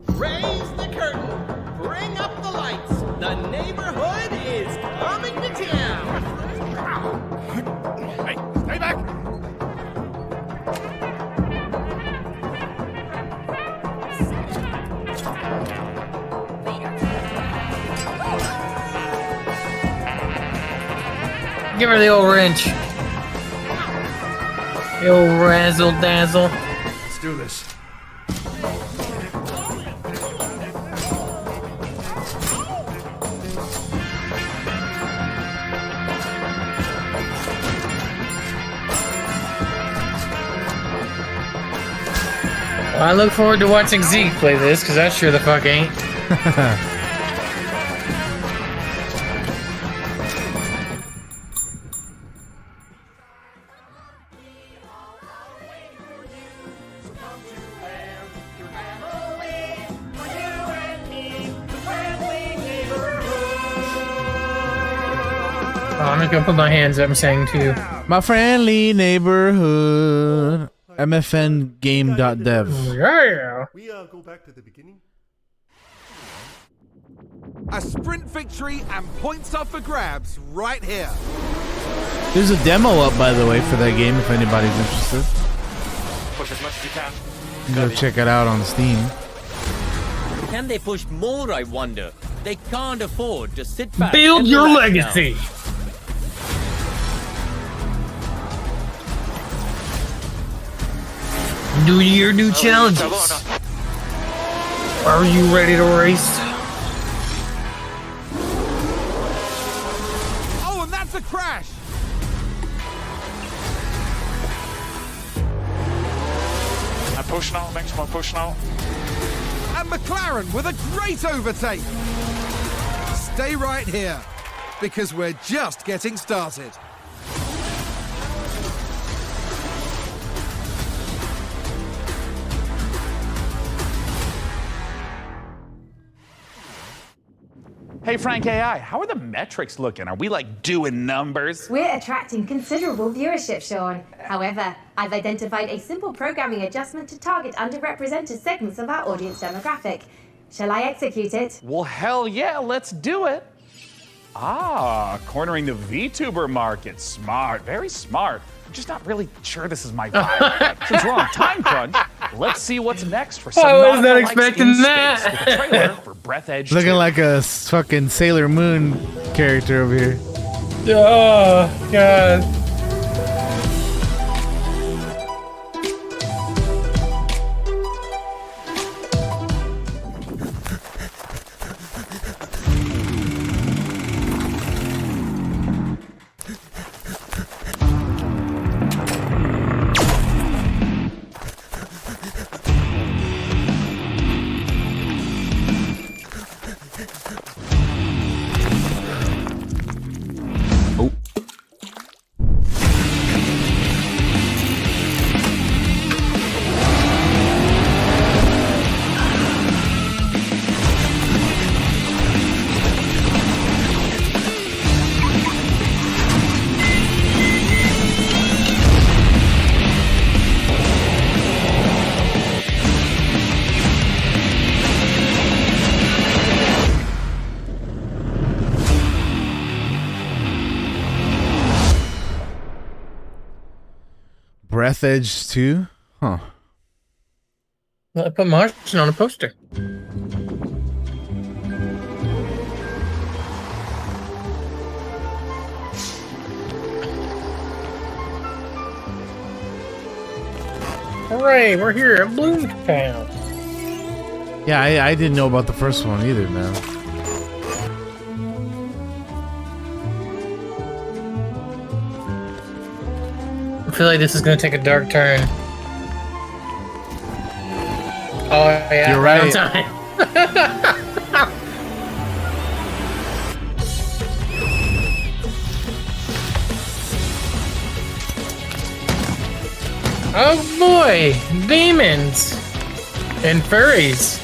Raise the curtain. Bring up the lights. The neighborhood is coming to town. Hey, stay back! Give her the old wrench. The old razzle dazzle. Let's do this. Well, I look forward to watching Zeke play this, because I sure the fuck ain't. I'm just gonna put my hands up and saying too. My friendly neighborhood. MFNgame.dev. Yeah. We go back to the beginning. A sprint victory and points up for grabs right here. There's a demo up, by the way, for that game if anybody's interested. Push as much as you can. You can go check it out on Steam. Can they push more, I wonder? They can't afford to sit back. Build and your relax legacy. now. New year, new challenges. Are you ready to race? Oh, and that's a crash. I'm pushing out, thanks for pushing out. And McLaren with a great overtake. Stay right here, because we're just getting started. Hey, Frank AI, how are the metrics looking? Are we like doing numbers? We're attracting considerable viewership, Sean. However, I've identified a simple programming adjustment to target underrepresented segments of our audience demographic. Shall I execute it? Well, hell yeah, let's do it. Ah, cornering the VTuber market. Smart, very smart. I'm just not really sure this is my vibe. Since we're on time crunch, let's see what's next for some I was not Nautical expecting Likes in that. Space with a trailer for Breath Edge Looking 2. like a fucking Sailor Moon character over here. Oh, God. Breath Edge 2? Huh. Well, I put Martian on a poster. Hooray, we're here at Bloomtown. Yeah, I didn't know about the first one either, man. I feel like this is gonna take a dark turn. Oh yeah, you're right. On time. Oh boy, demons and furries.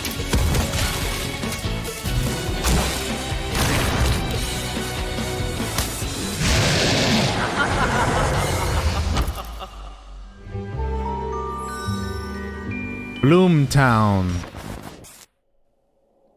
Bloomtown.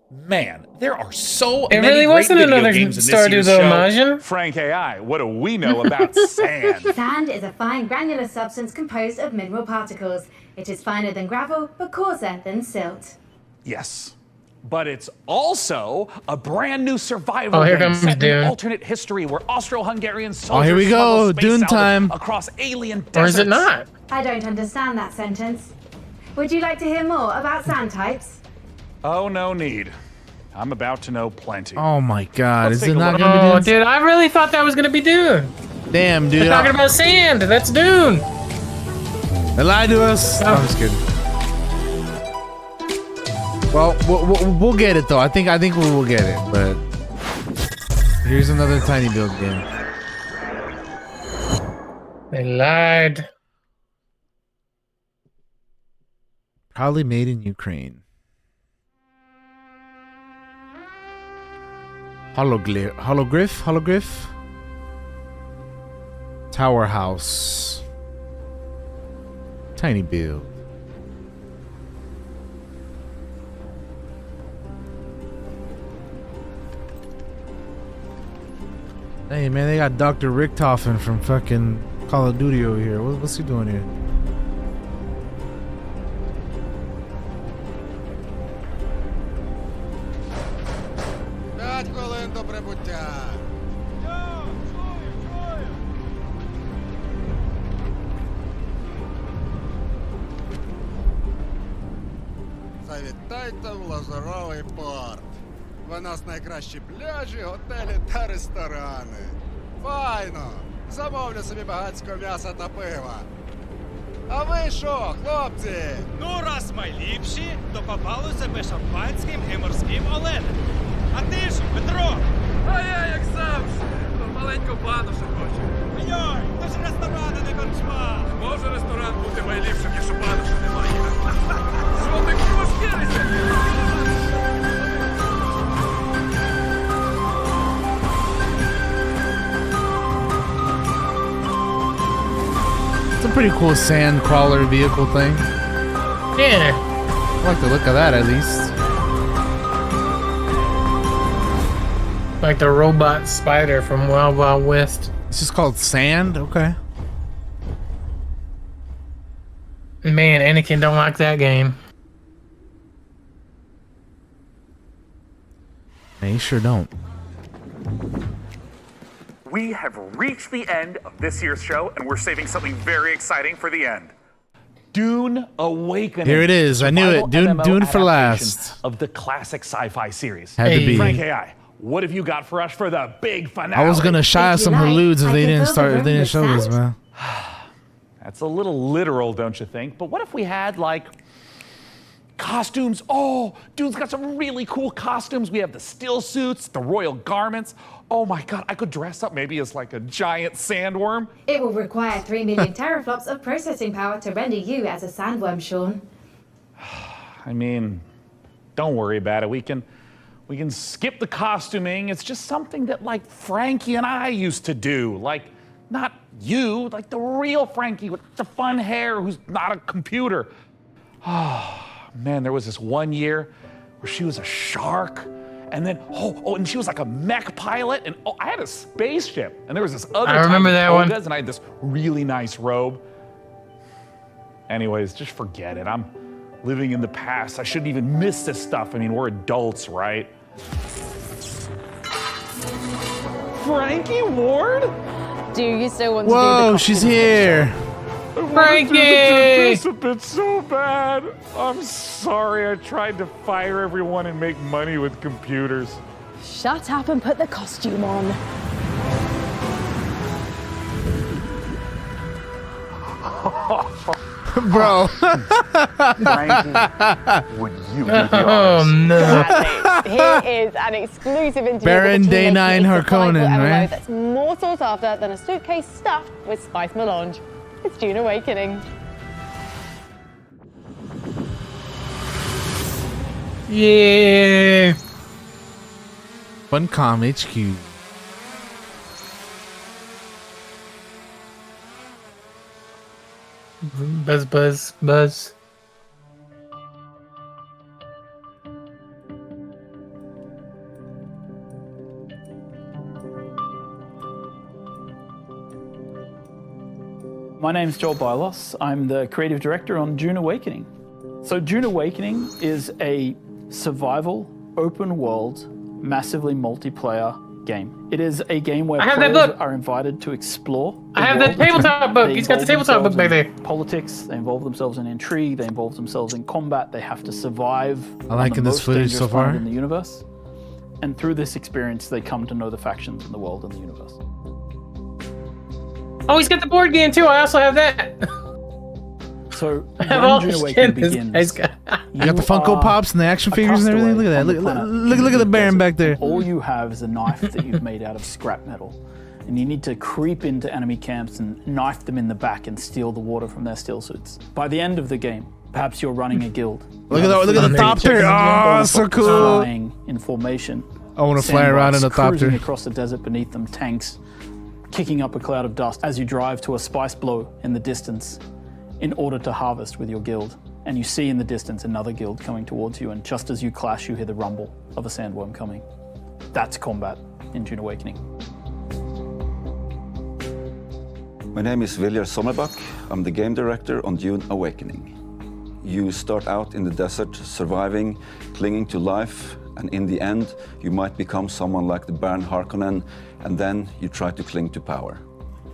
Man, there are so It many really great wasn't video another games in this Stardew year's the show. Imagine. Frank AI, what do we know about sand? Sand is a fine granular substance composed of mineral particles. It is finer than gravel, but coarser than silt. Yes. But it's also a brand new survival Oh, here game comes set in Dune. alternate history where Austro-Hungarian soldiers Oh, here we go. smuggle space Dune salvage time. across alien deserts. Or is it not? I don't understand that sentence. Would you like to hear more about sand types? Oh, no need. I'm about to know plenty. Oh my God, Let's is take it a not look. gonna be Oh, Dune? dude, I really thought that was gonna be Dune. Damn, dude. They're talking about sand. That's Dune. They lied to us. I'm just kidding. Well, we'll get it though. I think we will get it. But here's another tiny build game. They lied. Probably made in Ukraine. Hologlyph. Tower house. Tiny build. Hey man, they got Dr. Richtofen from fucking Call of Duty over here. What's he doing here? Завітайте в Лазуровий порт. У нас найкращі пляжі, готелі та ресторани. Файно! Замовлю собі багатського м'яса та пива. А ви що, хлопці? Ну, раз ми ліпші, то попали себе шампанським і морським оленем. А ти ж, Петро? А я, як завжди, маленьку банушу хочу. Ой, то ж ресторан, а не корчма. Може ресторан бути найліпшим, якщо банушу немає. Що ти кошкірися? It's a pretty cool sand crawler vehicle thing. Yeah. I like the look of that at least. Like the robot spider from Wild Wild West. It's just called Sand? Okay. Man, Anakin don't like that game. Man, you sure don't. We have reached the end of this year's show, and we're saving something very exciting for the end. Dune Awakening. Here it is. I knew it. Survival Dune MMO for last. adaptation of the classic sci-fi series. Had to be. Frank AI, what have you got for us for the big finale? I was gonna shy of some halludes if they didn't show this, man. That's a little literal, don't you think? But what if we had, like, costumes? Oh, Dune's got some really cool costumes. We have the still suits, the royal garments. Oh my God, I could dress up maybe as like a giant sandworm. It will require 3 million teraflops of processing power to render you as a sandworm, Sean. I mean, don't worry about it. We can skip the costuming. It's just something that like Frankie and I used to do. Like, not you, like the real Frankie with the fun hair who's not a computer. Oh, man, there was this one year where she was a shark. And then, and she was like a mech pilot, and I had a spaceship, and there was this other I remember that one. and I had this really nice robe. Anyways, just forget it. I'm living in the past. I shouldn't even miss this stuff. I mean, we're adults, right? Frankie Ward? Do you still want to do the Whoa, costume she's picture? here. Frankie! It's so bad. I'm sorry. I tried to fire everyone and make money with computers. Shut up and put the costume on. Bro. Would you be Oh no. Here is an exclusive interview Baron with the team Day 9 making a survival Harkonnen, MMO right? that's more sought after than a suitcase stuffed with spice melange. It's Dune Awakening. Yeah. Funcom HQ. Buzz, buzz, buzz. My name's Joel Bylos. I'm the creative director on Dune Awakening. So Dune Awakening is a survival, open world, massively multiplayer game. It is a game where players are invited to explore. I have the tabletop book. He's got the tabletop book back there. Politics, they involve themselves in intrigue, they involve themselves in combat, they have to survive. I like on the this most footage dangerous so far. planet in the universe. And through this experience, they come to know the factions in the world and the universe. Oh, he's got the board game too. I also have that. So I have all when the Dune shit Awakening this begins, guy's got. You got the Funko Pops and the action figures and everything. Look at that. Look at the Baron back there. All you have is a knife that you've made out of scrap metal. And you need to creep into enemy camps and knife them in the back and steal the water from their steel suits. By the end of the game, perhaps you're running a guild. Look at the Thopter. Oh, so cool. Flying in formation. I want to fly around in a cruising Thopter. across the desert beneath them, tanks kicking up a cloud of dust as you drive to a spice blow in the distance in order to harvest with your guild. And you see in the distance another guild coming towards you, and just as you clash, you hear the rumble of a sandworm coming. That's combat in Dune Awakening. My name is Viljar Sommerbakk. I'm the game director on Dune Awakening. You start out in the desert, surviving, clinging to life, and in the end, you might become someone like the Baron Harkonnen, and then you try to cling to power.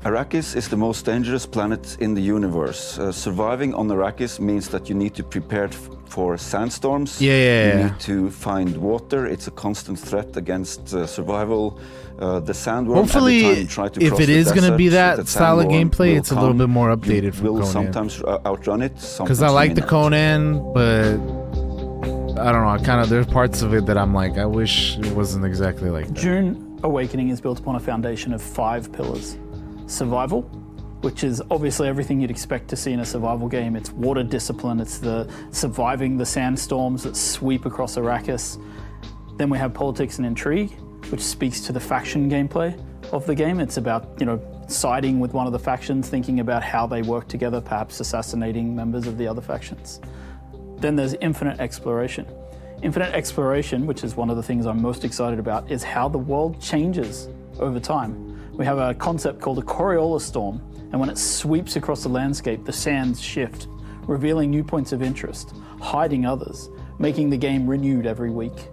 Arrakis is the most dangerous planet in the universe. Surviving on Arrakis means that you need to prepare for sandstorms. You need to find water. It's a constant threat against survival. The sandworm. Hopefully, every time you try to if cross it the is going to desert, be that style of sandworm gameplay, will it's a little come. bit more updated from Will Conan. sometimes outrun it. Because I like the Conan, but I don't know. There's parts of it that I'm like, I wish it wasn't exactly like that. Dune Awakening is built upon a foundation of 5 pillars. Survival, which is obviously everything you'd expect to see in a survival game. It's water discipline, it's the surviving the sandstorms that sweep across Arrakis. Then we have politics and intrigue, which speaks to the faction gameplay of the game. It's about, siding with one of the factions, thinking about how they work together, perhaps assassinating members of the other factions. Then there's infinite exploration. Infinite exploration, which is one of the things I'm most excited about, is how the world changes over time. We have a concept called a Coriolis storm, and when it sweeps across the landscape, the sands shift, revealing new points of interest, hiding others, making the game renewed every week.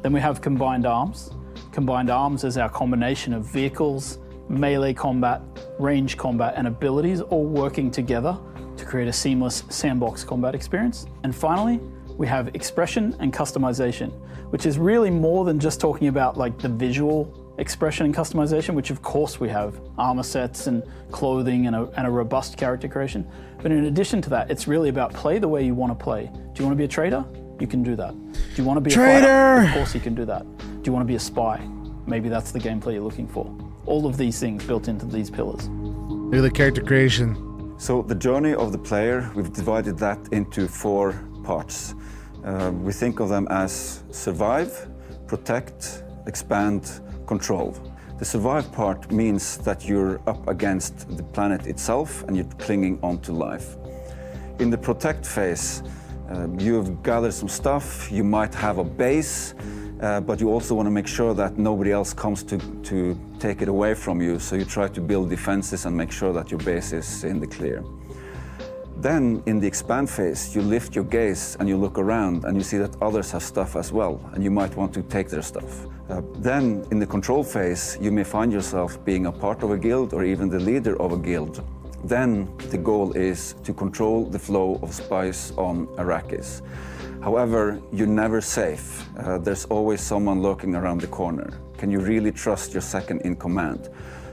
Then we have combined arms. Combined arms is our combination of vehicles, melee combat, range combat, and abilities all working together to create a seamless sandbox combat experience. And finally, we have expression and customization, which is really more than just talking about like the visual expression and customization, which of course we have armor sets and clothing and a robust character creation. But in addition to that, it's really about play the way you want to play. Do you want to be a trader? You can do that. Do you want to be a fighter? Of course you can do that. Do you want to be a spy? Maybe that's the gameplay you're looking for. All of these things built into these pillars. Look at the character creation. So the journey of the player, we've divided that into 4 parts. We think of them as survive, protect, expand, control. The survive part means that you're up against the planet itself and you're clinging onto life. In the protect phase, you've gathered some stuff, you might have a base, but you also want to make sure that nobody else comes to take it away from you, so you try to build defenses and make sure that your base is in the clear. Then, in the expand phase, you lift your gaze and you look around and you see that others have stuff as well, and you might want to take their stuff. Then, in the control phase, you may find yourself being a part of a guild or even the leader of a guild, then the goal is to control the flow of spice on Arrakis. However, you're never safe. There's always someone lurking around the corner. Can you really trust your second in command?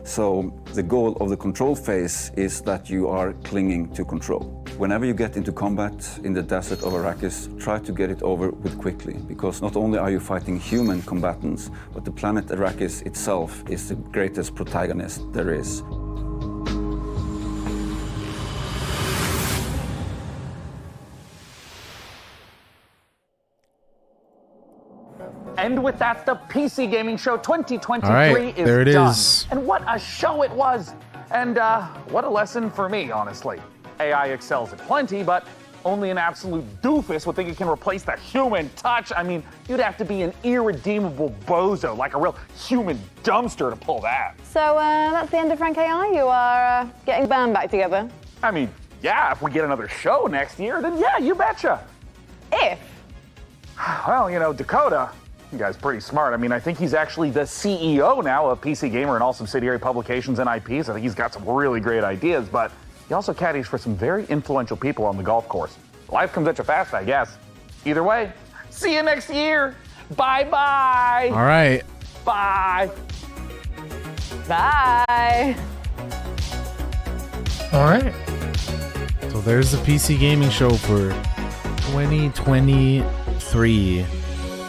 So the goal of the control phase is that you are clinging to control. Whenever you get into combat in the desert of Arrakis, try to get it over with quickly, because not only are you fighting human combatants, but the planet Arrakis itself is the greatest protagonist there is. And with that, the PC Gaming Show 2023 All right, is there it done. is. And what a show it was. And what a lesson for me, honestly. AI excels at plenty, but only an absolute doofus would think it can replace the human touch. I mean, you'd have to be an irredeemable bozo, like a real human dumpster to pull that. So that's the end of Frank AI? You are getting the band back together? I mean, yeah, if we get another show next year, then yeah, you betcha. If? Well, you know, Dakota, you guy's pretty smart. I mean, I think he's actually the CEO now of PC Gamer and all subsidiary publications and IPs. I think he's got some really great ideas, but he also caddies for some very influential people on the golf course. Life comes at you fast, I guess. Either way, see you next year. Bye-bye. All right. Bye. Bye. All right. So there's the PC Gaming Show for 2023.